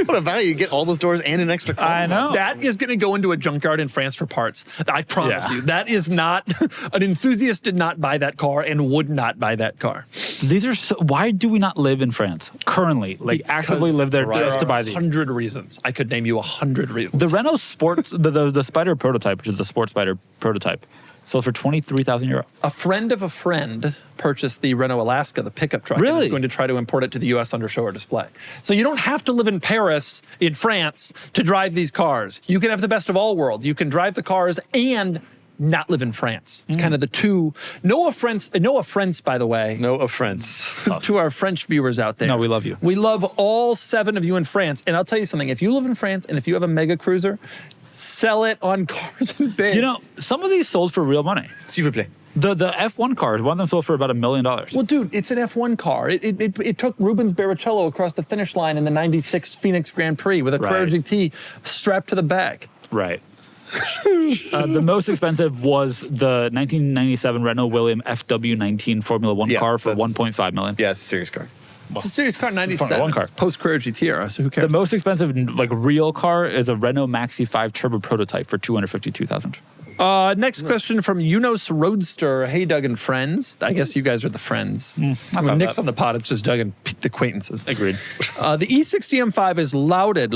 What a value. You get all those doors and an extra car. I know. That is going to go into a junkyard in France for parts. I promise you. That is not, an enthusiast did not buy that car and would not buy that car. These are why do we not live in France currently? Like actively live there just to buy these? 100 reasons. I could name you 100 reasons. The Renault Sports, the Spider prototype, which is the Sport Spider prototype, sold for 23,000 euro. A friend of a friend purchased the Renault Alaska, the pickup truck. Really? And is going to try to import it to the U.S. under show or display. So you don't have to live in Paris, in France, to drive these cars. You can have the best of all worlds. You can drive the cars and not live in France. It's kind of the two. No offense, by the way. No offense. To our French viewers out there. No, we love you. We love all 7 of you in France. And I'll tell you something. If you live in France and if you have a mega cruiser, sell it on Cars and Bids. You know, some of these sold for real money. S'il vous plaît. The F1 cars, one of them sold for about $1 million. Well, dude, it's an F1 car. It took Rubens Barrichello across the finish line in the '96 Phoenix Grand Prix with a Carrera GT strapped to the back. Right. The most expensive was the 1997 Renault William FW19 Formula One car for 1.5 million. Yeah, it's a serious car. It's a serious car, 97. Formula One car. Post Carrera GT era, so who cares? The most expensive, like real car, is a Renault Maxi 5 Turbo prototype for 252,000. Next question from Unos Roadster. Hey, Doug and friends. I guess you guys are the friends. When Nick's on the pod, it's just Doug and the acquaintances. Agreed. The E60 M5 is lauded,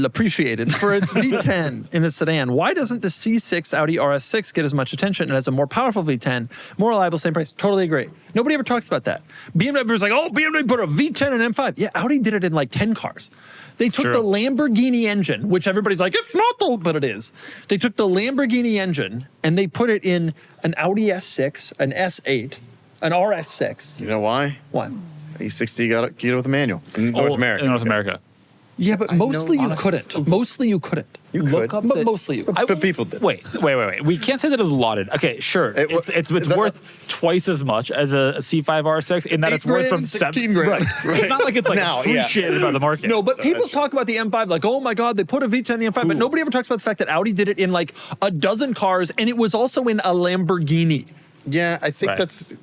appreciated for its V10 in a sedan. Why doesn't the C6 Audi RS6 get as much attention and has a more powerful V10, more reliable, same price? Totally agree. Nobody ever talks about that. BMW was like, oh, BMW put a V10 in M5. Yeah, Audi did it in like 10 cars. They took the Lamborghini engine, which everybody's like, it's not but it is. They took the Lamborghini engine and they put it in an Audi S6, an S8, an RS6. You know why? What? E60 got it with a manual in North America. In North America. Yeah, but mostly you couldn't. Mostly you couldn't. You could. But mostly you couldn't. But people did. Wait. We can't say that it was lauded. Okay, sure. It's worth twice as much as a C5 R6 in that it's worth from 16 grand. Right. It's not like it's like Now, appreciated by the market. No, but people talk about the M5 like, oh my God, they put a V10 in the M5, but nobody ever talks about the fact that Audi did it in like a dozen cars, and it was also in a Lamborghini. Yeah, I think that's,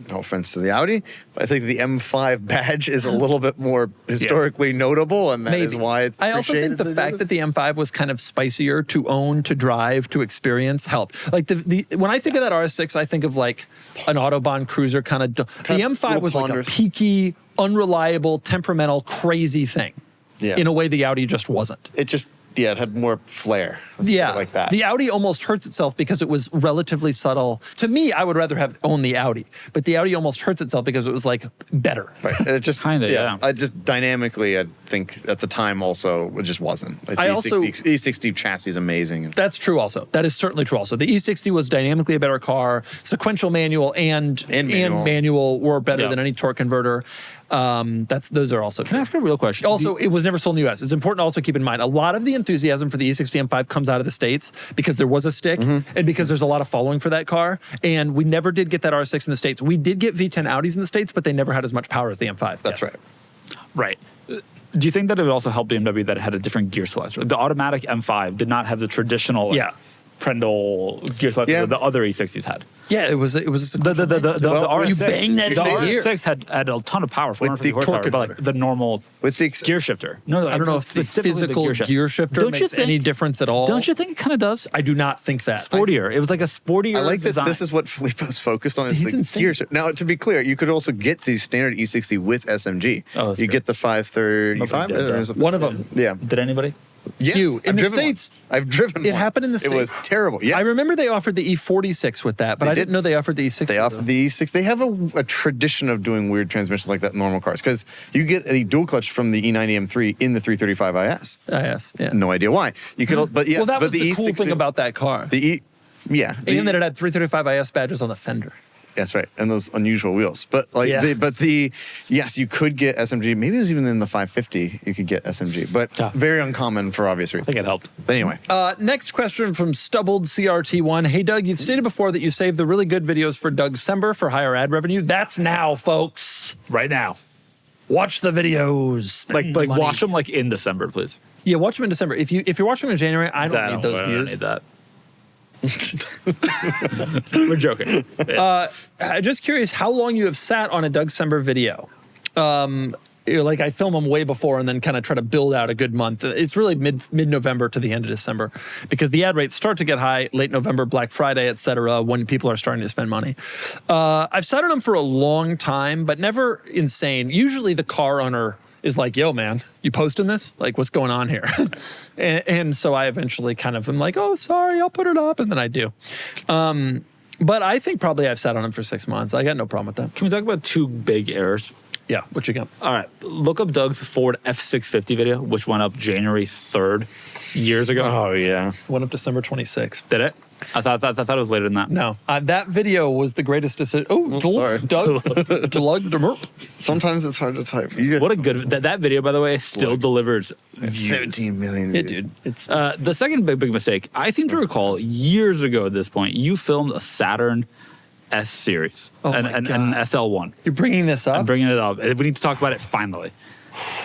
no offense to the Audi, but I think the M5 badge is a little bit more historically notable, and that is why it's I also think the fact that the M5 was kind of spicier to own, to drive, to experience helped. Like when I think of that RS6, I think of like an Autobahn cruiser kind of. The M5 was like a peaky, unreliable, temperamental, crazy thing. Yeah. In a way the Audi just wasn't. It just Yeah, it had more flair. Let's put Yeah, it like that. The Audi almost hurts itself because it was relatively subtle. To me, I would rather have owned the Audi, but the Audi almost hurts itself because it was like better. Right. And it just Kinda, yeah. I just dynamically, I think at the time also it just wasn't. Like, I the also- E60 chassis is amazing. That's true also. That is certainly true also. The E60 was dynamically a better car. Sequential manual and manual were better Yeah. than any torque converter. Those are also Can true. I ask a real question? Also, it was never sold in the US. It's important to also keep in mind, a lot of the enthusiasm for the E60 M5 comes out of the States because there was a stick and because there's a lot of following for that car. And we never did get that R6 in the States. We did get V10 Audis in the States, but they never had as much power as the M5. That's right. Right. Do you think that it would also help BMW that it had a different gear selector? The automatic M5 did not have the traditional Yeah. Prendle gear selector Yeah. that the other E60s had. Yeah, it was a The Well, R6, you bang that the gear. R6 had a ton of power, 450 the horsepower, torque but like converter. the normal With the gear shifter. No, I don't know if the physical gear shifter Don't you makes any think- difference at all. Don't you think it kind of does? I do not think that. Sportier. It was like a sportier I like that design. this is what Filippo's focused on is He's the insane. gear shift. Now, to be clear, you could also get the standard E60 with SMG. Oh, that's you true. get the 535. Nobody did that. One of them. Yeah. Did anybody? Yes, Few. In I've the driven one. States, I've driven it one. happened in the It was States. terrible. Yes. I remember they offered the E46 with that, but They I didn't did. know they offered the E60. They offer the E6. They have a tradition of doing weird transmissions like that in normal cars because you get a dual clutch from the E90 M3 in the 335 IS. Yes, yeah. No idea why. You could, but yes, Well, that but was the cool E60 thing about that car. yeah, And that it had 335 IS badges on the fender. that's right, and those unusual wheels. But like, Yeah. yes, you could get SMG. Maybe it was even in the 550. You could get SMG, but Yeah. very uncommon for obvious reasons. I think it helped. But anyway, Next question from Stubbled CRT1. Hey, Doug, you've stated before that you save the really good videos for Dougcember for higher ad revenue. That's now, folks. Right now. Watch the videos. Like Spend money. watch them like in December, please. Yeah, watch them in December. If you're watching them in January, I don't need those I views. don't need that. We're joking. I'm just curious how long you have sat on a Dougcember video. Like I film them way before and then kind of try to build out a good month. It's really mid-November to the end of December because the ad rates start to get high late November, Black Friday, et cetera, when people are starting to spend money. I've sat on them for a long time, but never insane. Usually the car owner is like, yo, man, you posting this? Like, what's going on here? and so I eventually kind of am like, oh, sorry, I'll put it up. And then I do. But I think probably I've sat on them for 6 months. I got no problem with that. Can we talk about two big errors? Yeah, what you got? All right, look up Doug's Ford F650 video, which went up January 3rd, years ago. oh yeah, Went up December 26th. Did it? I thought it was later than that. No, that video was the greatest decision. Oh, sorry. Doug, DeMuro. sometimes it's hard to type. You get What a good that video, by the way, still delivers views. 17 million. Yeah, views. dude. It's The second big mistake, I seem to recall years ago at this point, you filmed a Saturn S series Oh and my an God. SL1. you're bringing this up. I'm bringing it up. We need to talk about it finally.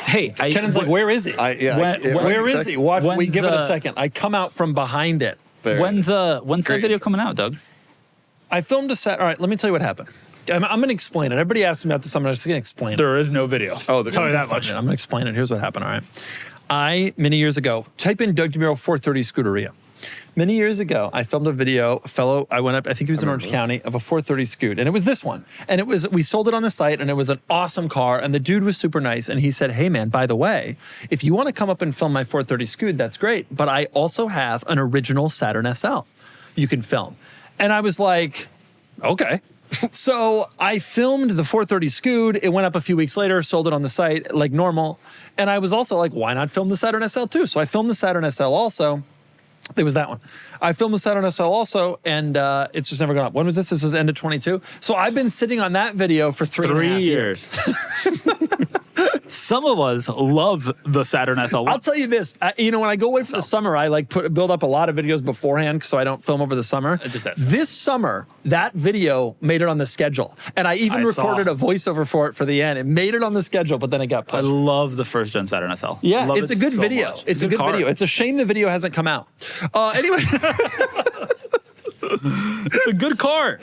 Hey, Kennan's like, where is he? Where is he? Watch. We give it a second. I come out from behind it. When's that Great. video coming out, Doug? I filmed a set. All right, let me tell you what happened. I'm going to explain it. Everybody asked me about this. I'm just going to explain it. There is no video. Oh, tell me that much. I'm going to explain it. Here's what happened. All right. Many years ago, type in Doug DeMuro 430 Scuderia. Many years ago, I filmed a video. I went up, I think he was in Orange County, of a 430 Scoot. And it was this one. And we sold it on the site, and it was an awesome car. And the dude was super nice. And he said, hey, man, by the way, if you want to come up and film my 430 Scoot, that's great. But I also have an original Saturn SL you can film. And I was like, okay. So I filmed the 430 Scoot. It went up a few weeks later, sold it on the site like normal. And I was also like, why not film the Saturn SL too? So I filmed the Saturn SL also. It was that one. I filmed the Saturn SL also, and it's just never gone up. When was this? This was end of 22. So I've been sitting on that video for 3.5 years. Some of us love the Saturn SL1. I'll tell you this. When I go away for the summer, I build up a lot of videos beforehand so I don't film over the summer. This summer, that video made it on the schedule. And I even recorded a voiceover for it for the end. It made it on the schedule, but then it got I pushed. love the first gen Saturn SL. Yeah, Love it's a it good so video. much. It's a good car. video. It's a shame the video hasn't come out. Anyway. It's a good car.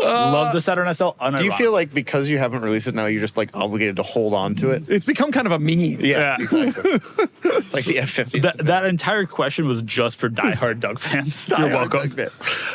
Love the Saturn SL. Do you feel like because you haven't released it now, you're just like obligated to hold on to it? It's become kind of a meme. Yeah. Exactly. Like the F50. that entire question was just for diehard Doug fans? You're welcome.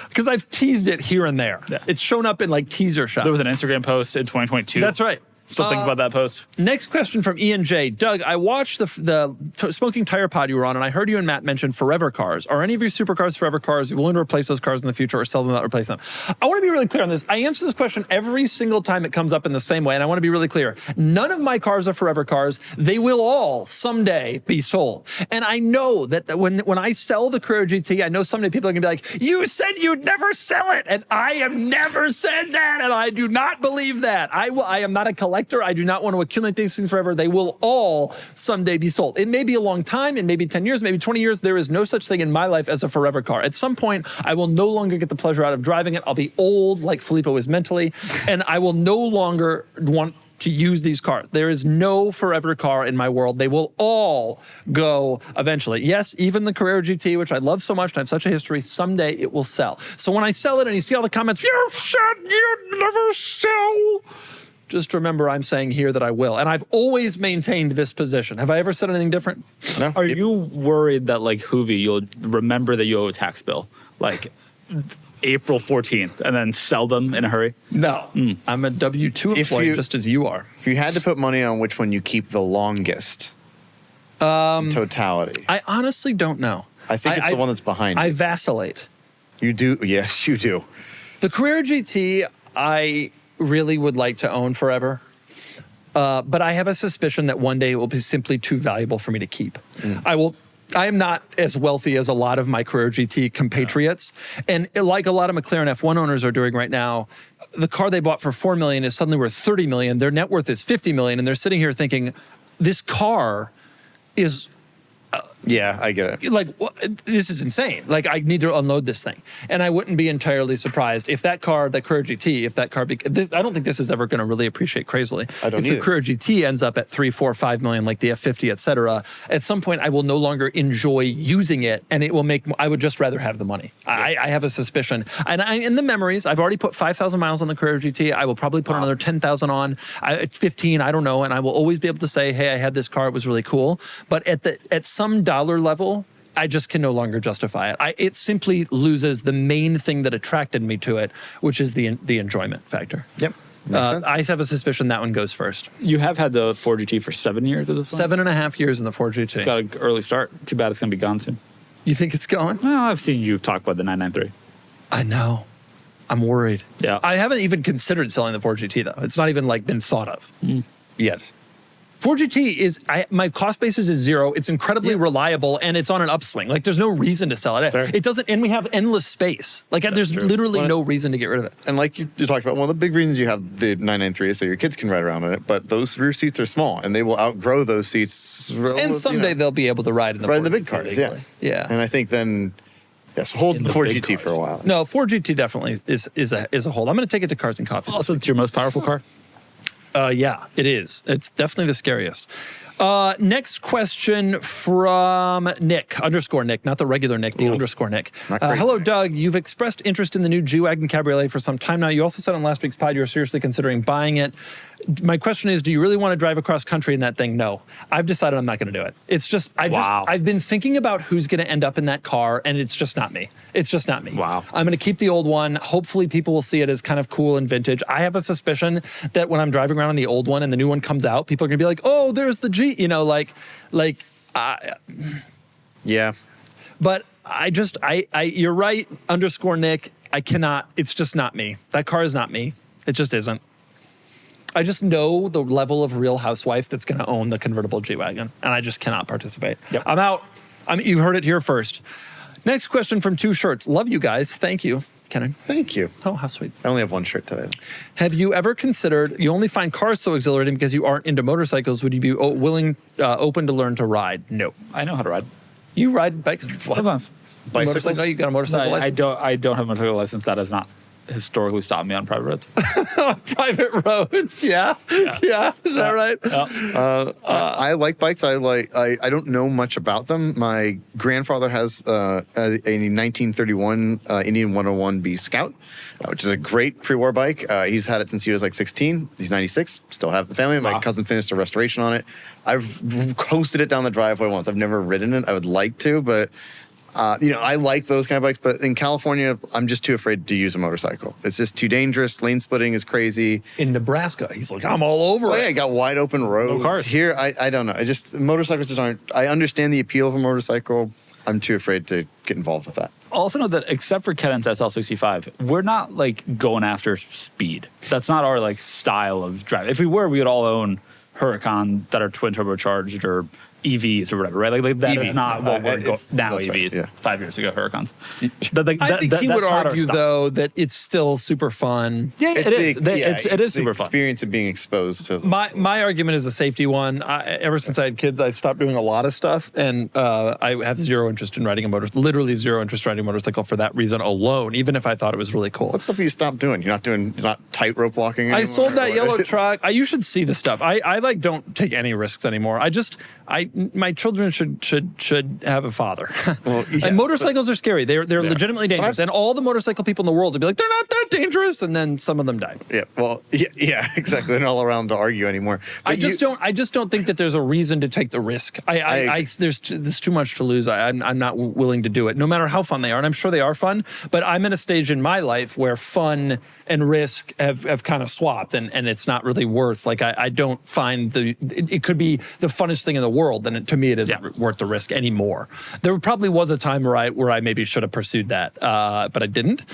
Because I've teased it here and there. Yeah. It's shown up in like teaser shots. There was an Instagram post in 2022. That's right. Still think about that post? Next question from Ian J. Doug, I watched the Smoking Tire Pod you were on, and I heard you and Matt mention forever cars. Are any of your supercars forever cars? Are you willing to replace those cars in the future or sell them without replacing them? I want to be really clear on this. I answer this question every single time it comes up in the same way, and I want to be really clear. None of my cars are forever cars. They will all someday be sold. And I know that when I sell the Carrera GT, I know someday people are going to be like, you said you'd never sell it, and I have never said that, and I do not believe that. I am not a collector. I do not want to accumulate these things forever. They will all someday be sold. It may be a long time, it may be 10 years, maybe 20 years. There is no such thing in my life as a forever car. At some point, I will no longer get the pleasure out of driving it. I'll be old like Filippo is mentally, and I will no longer want to use these cars. There is no forever car in my world. They will all go eventually. Yes, even the Carrera GT, which I love so much and I have such a history, someday it will sell. So when I sell it and you see all the comments, you said you'd never sell, just remember I'm saying here that I will. And I've always maintained this position. Have I ever said anything different? No. Are you worried that, like Hoovy, you'll remember that you owe a tax bill, like April 14th, and then sell them in a hurry? No. I'm a W-2 employee, just as you are. If you had to put money on which one you keep the longest, totality, I honestly don't know. I think it's the one that's behind I you. vacillate. You do? Yes, you do. The Carrera GT, I really would like to own forever. But I have a suspicion that one day it will be simply too valuable for me to keep. I am not as wealthy as a lot of my Carrera GT compatriots. And like a lot of McLaren F1 owners are doing right now, the car they bought for $4 million is suddenly worth $30 million. Their net worth is $50 million. And they're sitting here thinking, this car is... Yeah, I get it. Like, this is insane. Like, I need to unload this thing. And I wouldn't be entirely surprised if that car, that Carrera GT, if that car, I don't think this is ever going to really appreciate crazily. I don't If either. the Carrera GT ends up at 3, 4, 5 million, like the F50, et cetera, at some point I will no longer enjoy using it, and it will make, I would just rather have the money. I have a suspicion. And in the memories, I've already put 5,000 miles on the Carrera GT. I will probably put another 10,000 on, 15, I don't know, and I will always be able to say, hey, I had this car, it was really cool. But at some dollar level, I just can no longer justify it. It simply loses the main thing that attracted me to it, which is the enjoyment factor. Yep. Makes sense. I have a suspicion that one goes first. You have had the Ford GT for 7 years at this point? 7.5 years in the Ford GT. Got an early start. Too bad it's going to be gone soon. You think it's going? Well, I've seen you talk about the 993. I know. I'm worried. Yeah. I haven't even considered selling the Ford GT though. It's not even like been thought of. Yet. Ford GT is, my cost basis is 0. It's incredibly reliable and it's on an upswing. Like there's no reason to sell it. Fair. It doesn't, and we have endless space. Like there's true. literally no reason to get rid of it. And like you talked about, one of the big reasons you have the 993 is so your kids can ride around in it, but those rear seats are small and they will outgrow those seats. And someday they'll be able to ride in the Ford big GT cars, legally. yeah. And I think then, yes, hold the Ford big GT cars. for a while. No, Ford GT definitely is a hold. I'm going to take it to Cars and Coffee. Also, it's your most powerful car? Yeah, it is. It's definitely the scariest. Next question from Nick, _ Nick, not the regular Nick, the _ Nick. Hello, Doug. You've expressed interest in the new G-Wagon Cabriolet for some time now. You also said on last week's pod you're seriously considering buying it. My question is, do you really want to drive across country in that thing? No. I've decided I'm not going to do it. It's just, I've been thinking about who's going to end up in that car, and it's just not me. It's just not me. Wow. I'm going to keep the old one. Hopefully people will see it as kind of cool and vintage. I have a suspicion that when I'm driving around on the old one and the new one comes out, people are going to be like, oh, there's the G, you know, Yeah. But you're right, _ Nick. I cannot, it's just not me. That car is not me. It just isn't. I just know the level of Real Housewife that's going to own the convertible G-Wagon, and I just cannot participate. Yep. I'm out. You've heard it here first. Next question from Two Shirts. Love you guys. Thank you, Kennan. Thank you. Oh, how sweet. I only have one shirt today. Have you ever considered, you only find cars so exhilarating because you aren't into motorcycles, would you be open to learn to ride? No. I know how to ride. You ride bikes? Sometimes. Bicycles? Motorcycle? You got a motorcycle No, license? I don't have a motorcycle license. That has not historically stopped me on private roads. Private roads, yeah. Is that right? Yeah. I like bikes. I don't know much about them. My grandfather has a 1931 Indian 101B Scout, which is a great pre-war bike. He's had it since he was like 16. He's 96. Still have the family. My cousin finished a restoration on it. I've coasted it down the driveway once. I've never ridden it. I would like to, but I like those kind of bikes, but in California, I'm just too afraid to use a motorcycle. It's just too dangerous. Lane splitting is crazy. In Nebraska, he's like, I'm all over it. Yeah, I got wide open roads. No cars. Here, I don't know. Motorcycles just aren't. I understand the appeal of a motorcycle. I'm too afraid to get involved with that. Also know that except for Kennan's SL65, we're not like going after speed. That's not our like style of drive. If we were, we would all own Huracan that are twin turbocharged or EVs or whatever, right? Like that is not what we're now. That's EVs, right, yeah. 5 years ago, Huracans. I think he would that's not our argue, style. though, that it's still super fun. Yeah, it is. It is the super fun. experience of being exposed to. My argument is a safety one. Ever since I had kids, I've stopped doing a lot of stuff, and I have zero interest in riding a motorcycle. Literally zero interest in riding a motorcycle for that reason alone. Even if I thought it was really cool. What stuff have you stopped doing? You're not tightrope walking anymore? I sold that yellow truck. You should see the stuff. I like don't take any risks anymore. My children should have a father. Well, yes, and motorcycles are scary. They're legitimately dangerous. And all the motorcycle people in the world would be like, they're not that dangerous, and then some of them die. Yeah, well, yeah, exactly. They're not all around to argue anymore. But I just don't think that there's a reason to take the risk. There's too much to lose. I'm not willing to do it, no matter how fun they are. And I'm sure they are fun, but I'm in a stage in my life where fun and risk have kind of swapped, and it's not really worth. Like I don't find it could be the funnest thing in the world, and to me it isn't worth the risk anymore. There probably was a time where I maybe should have pursued that, but I didn't.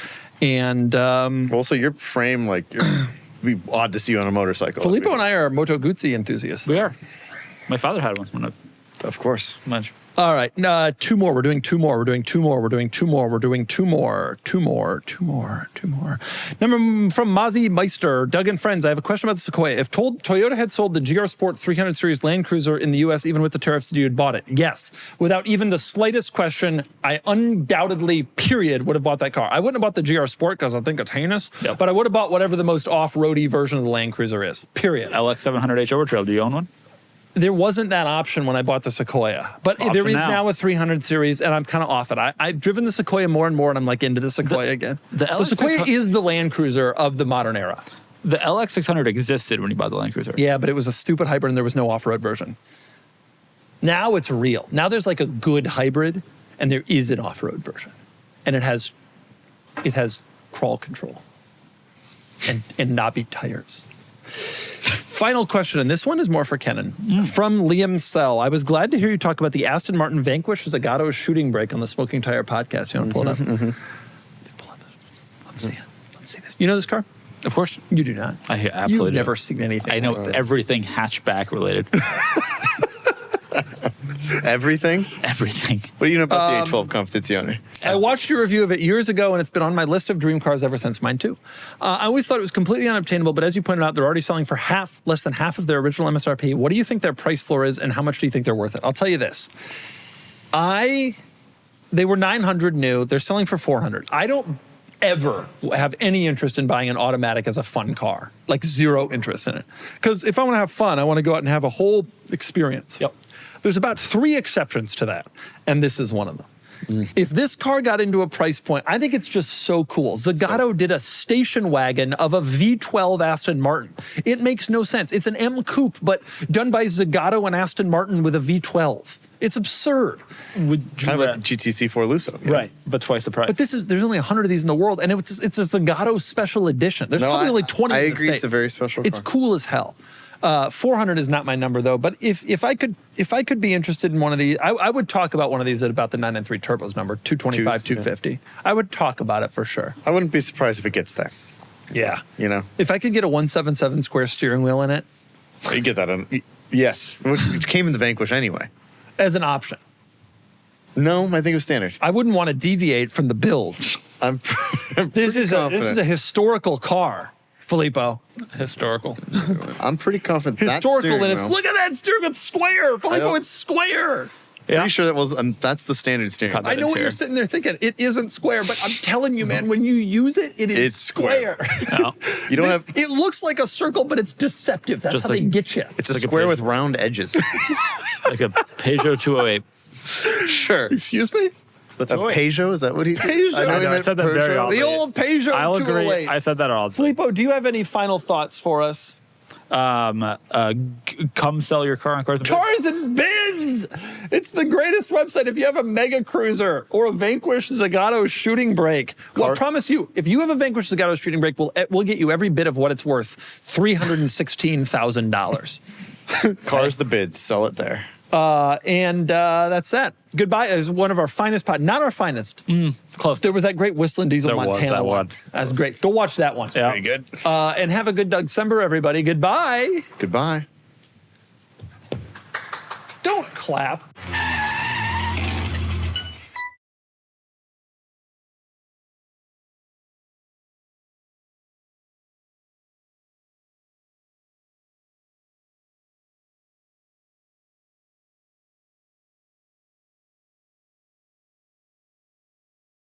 And also your frame, like, it'd be odd to see you on a motorcycle. Filippo and I are Moto Guzzi enthusiasts. We are. My father had one when I Of course. much. All right, two more. We're doing two more. We're doing two more. We're doing two more. We're doing two more. Two more. Two more. Two more. Number from Mazi Meister, Doug and friends. I have a question about the Sequoia. If Toyota had sold the GR Sport 300 Series Land Cruiser in the U.S., even with the tariffs, you had bought it? Yes, without even the slightest question. I undoubtedly, period, would have bought that car. I wouldn't have bought the GR Sport because I think it's heinous. Yep. But I would have bought whatever the most off-roady version of the Land Cruiser is. Period. LX700H Overtrail. Do you own one? There wasn't that option when I bought the Sequoia, but Option there is now. now a 300 series, and I'm kind of off it. I've driven the Sequoia more and more, and I'm like into the Sequoia again. the The Sequoia is the Land Cruiser of the modern era. The LX600 existed when you bought the Land Cruiser. Yeah, but it was a stupid hybrid, and there was no off-road version. Now it's real. Now there's like a good hybrid, and there is an off-road version, and it has crawl control and knobby tires. Final question, and this one is more for Kennan. From Liam Sell. I was glad to hear you talk about the Aston Martin Vanquish Zagato shooting brake on the Smoking Tire podcast. You want to pull it up? Pull it up. Let's see it. Let's see this. You know this car? Of course. You do not. I absolutely You've do. never seen anything. I know like this. everything hatchback related. Everything? Everything. What do you know about the A12 Competizione? I watched your review of it years ago, and it's been on my list of dream cars ever since. Mine too. I always thought it was completely unobtainable, but as you pointed out, they're already selling for less than half of their original MSRP. What do you think their price floor is, and how much do you think they're worth it? I'll tell you this. They were $900 new. They're selling for $400. I don't ever have any interest in buying an automatic as a fun car. Like zero interest in it. Because if I want to have fun, I want to go out and have a whole experience. Yep. There's about 3 exceptions to that, and this is one of them. If this car got into a price point, I think it's just so cool. Zagato did a station wagon of a V12 Aston Martin. It makes no sense. It's an M Coupe, but done by Zagato and Aston Martin with a V12. It's absurd. Kind of like the GTC4Lusso. Yeah. Right, but twice the price. But there's only 100 of these in the world, and it's a Zagato special edition. There's probably only 20 I in the agree, it's States. a very special It's car. cool as hell. 400 is not my number though, but if I could be interested in one of these, I would talk about one of these at about the 993 Turbos number, 225, 250. I would talk about it for sure. I wouldn't be surprised if it gets there. Yeah. You know? If I could get a 177 square steering wheel in it You get that on. Yes. Which came in the Vanquish anyway. as an option, No, I think it was standard. I wouldn't want to deviate from the build. I'm This is confident. a historical car, Filippo. Historical. I'm pretty confident. that Historical, steering and it's wheel- look at that steering wheel, it's square. Filippo, don't- it's square. Yeah. Pretty sure that was that's the standard steering Cut wheel. I know what you're here. sitting there thinking. It isn't square, but I'm telling you, man, when you use it, it is It's square. No. You don't have. It looks like a circle, but it's deceptive. That's Just how they like- get you. It's a like a square page. with round edges. Like a Peugeot 208. Sure. Excuse me? That's A Peugeot? Is that what he? Peugeot. I know he I meant said that very Peugeot. oddly. The old Peugeot I'll 208. agree. I said that all. Filippo, do you have any final thoughts for us? Come sell your car on Cars and Bids. Cars and Bids. It's the greatest website. If you have a Mega Cruiser or a Vanquish Zagato shooting brake, well, I promise you, if you have a Vanquish Zagato shooting brake, we'll get you every bit of what it's worth, $316,000. Cars the Bids, sell it there. And that's that. Goodbye is one of our finest not our finest. Close. There was that great Whistling Diesel There was Montana that one. That's great. Go watch that one. Yeah. Very good. And have a good Dougcember, everybody. Goodbye. Goodbye. Don't clap.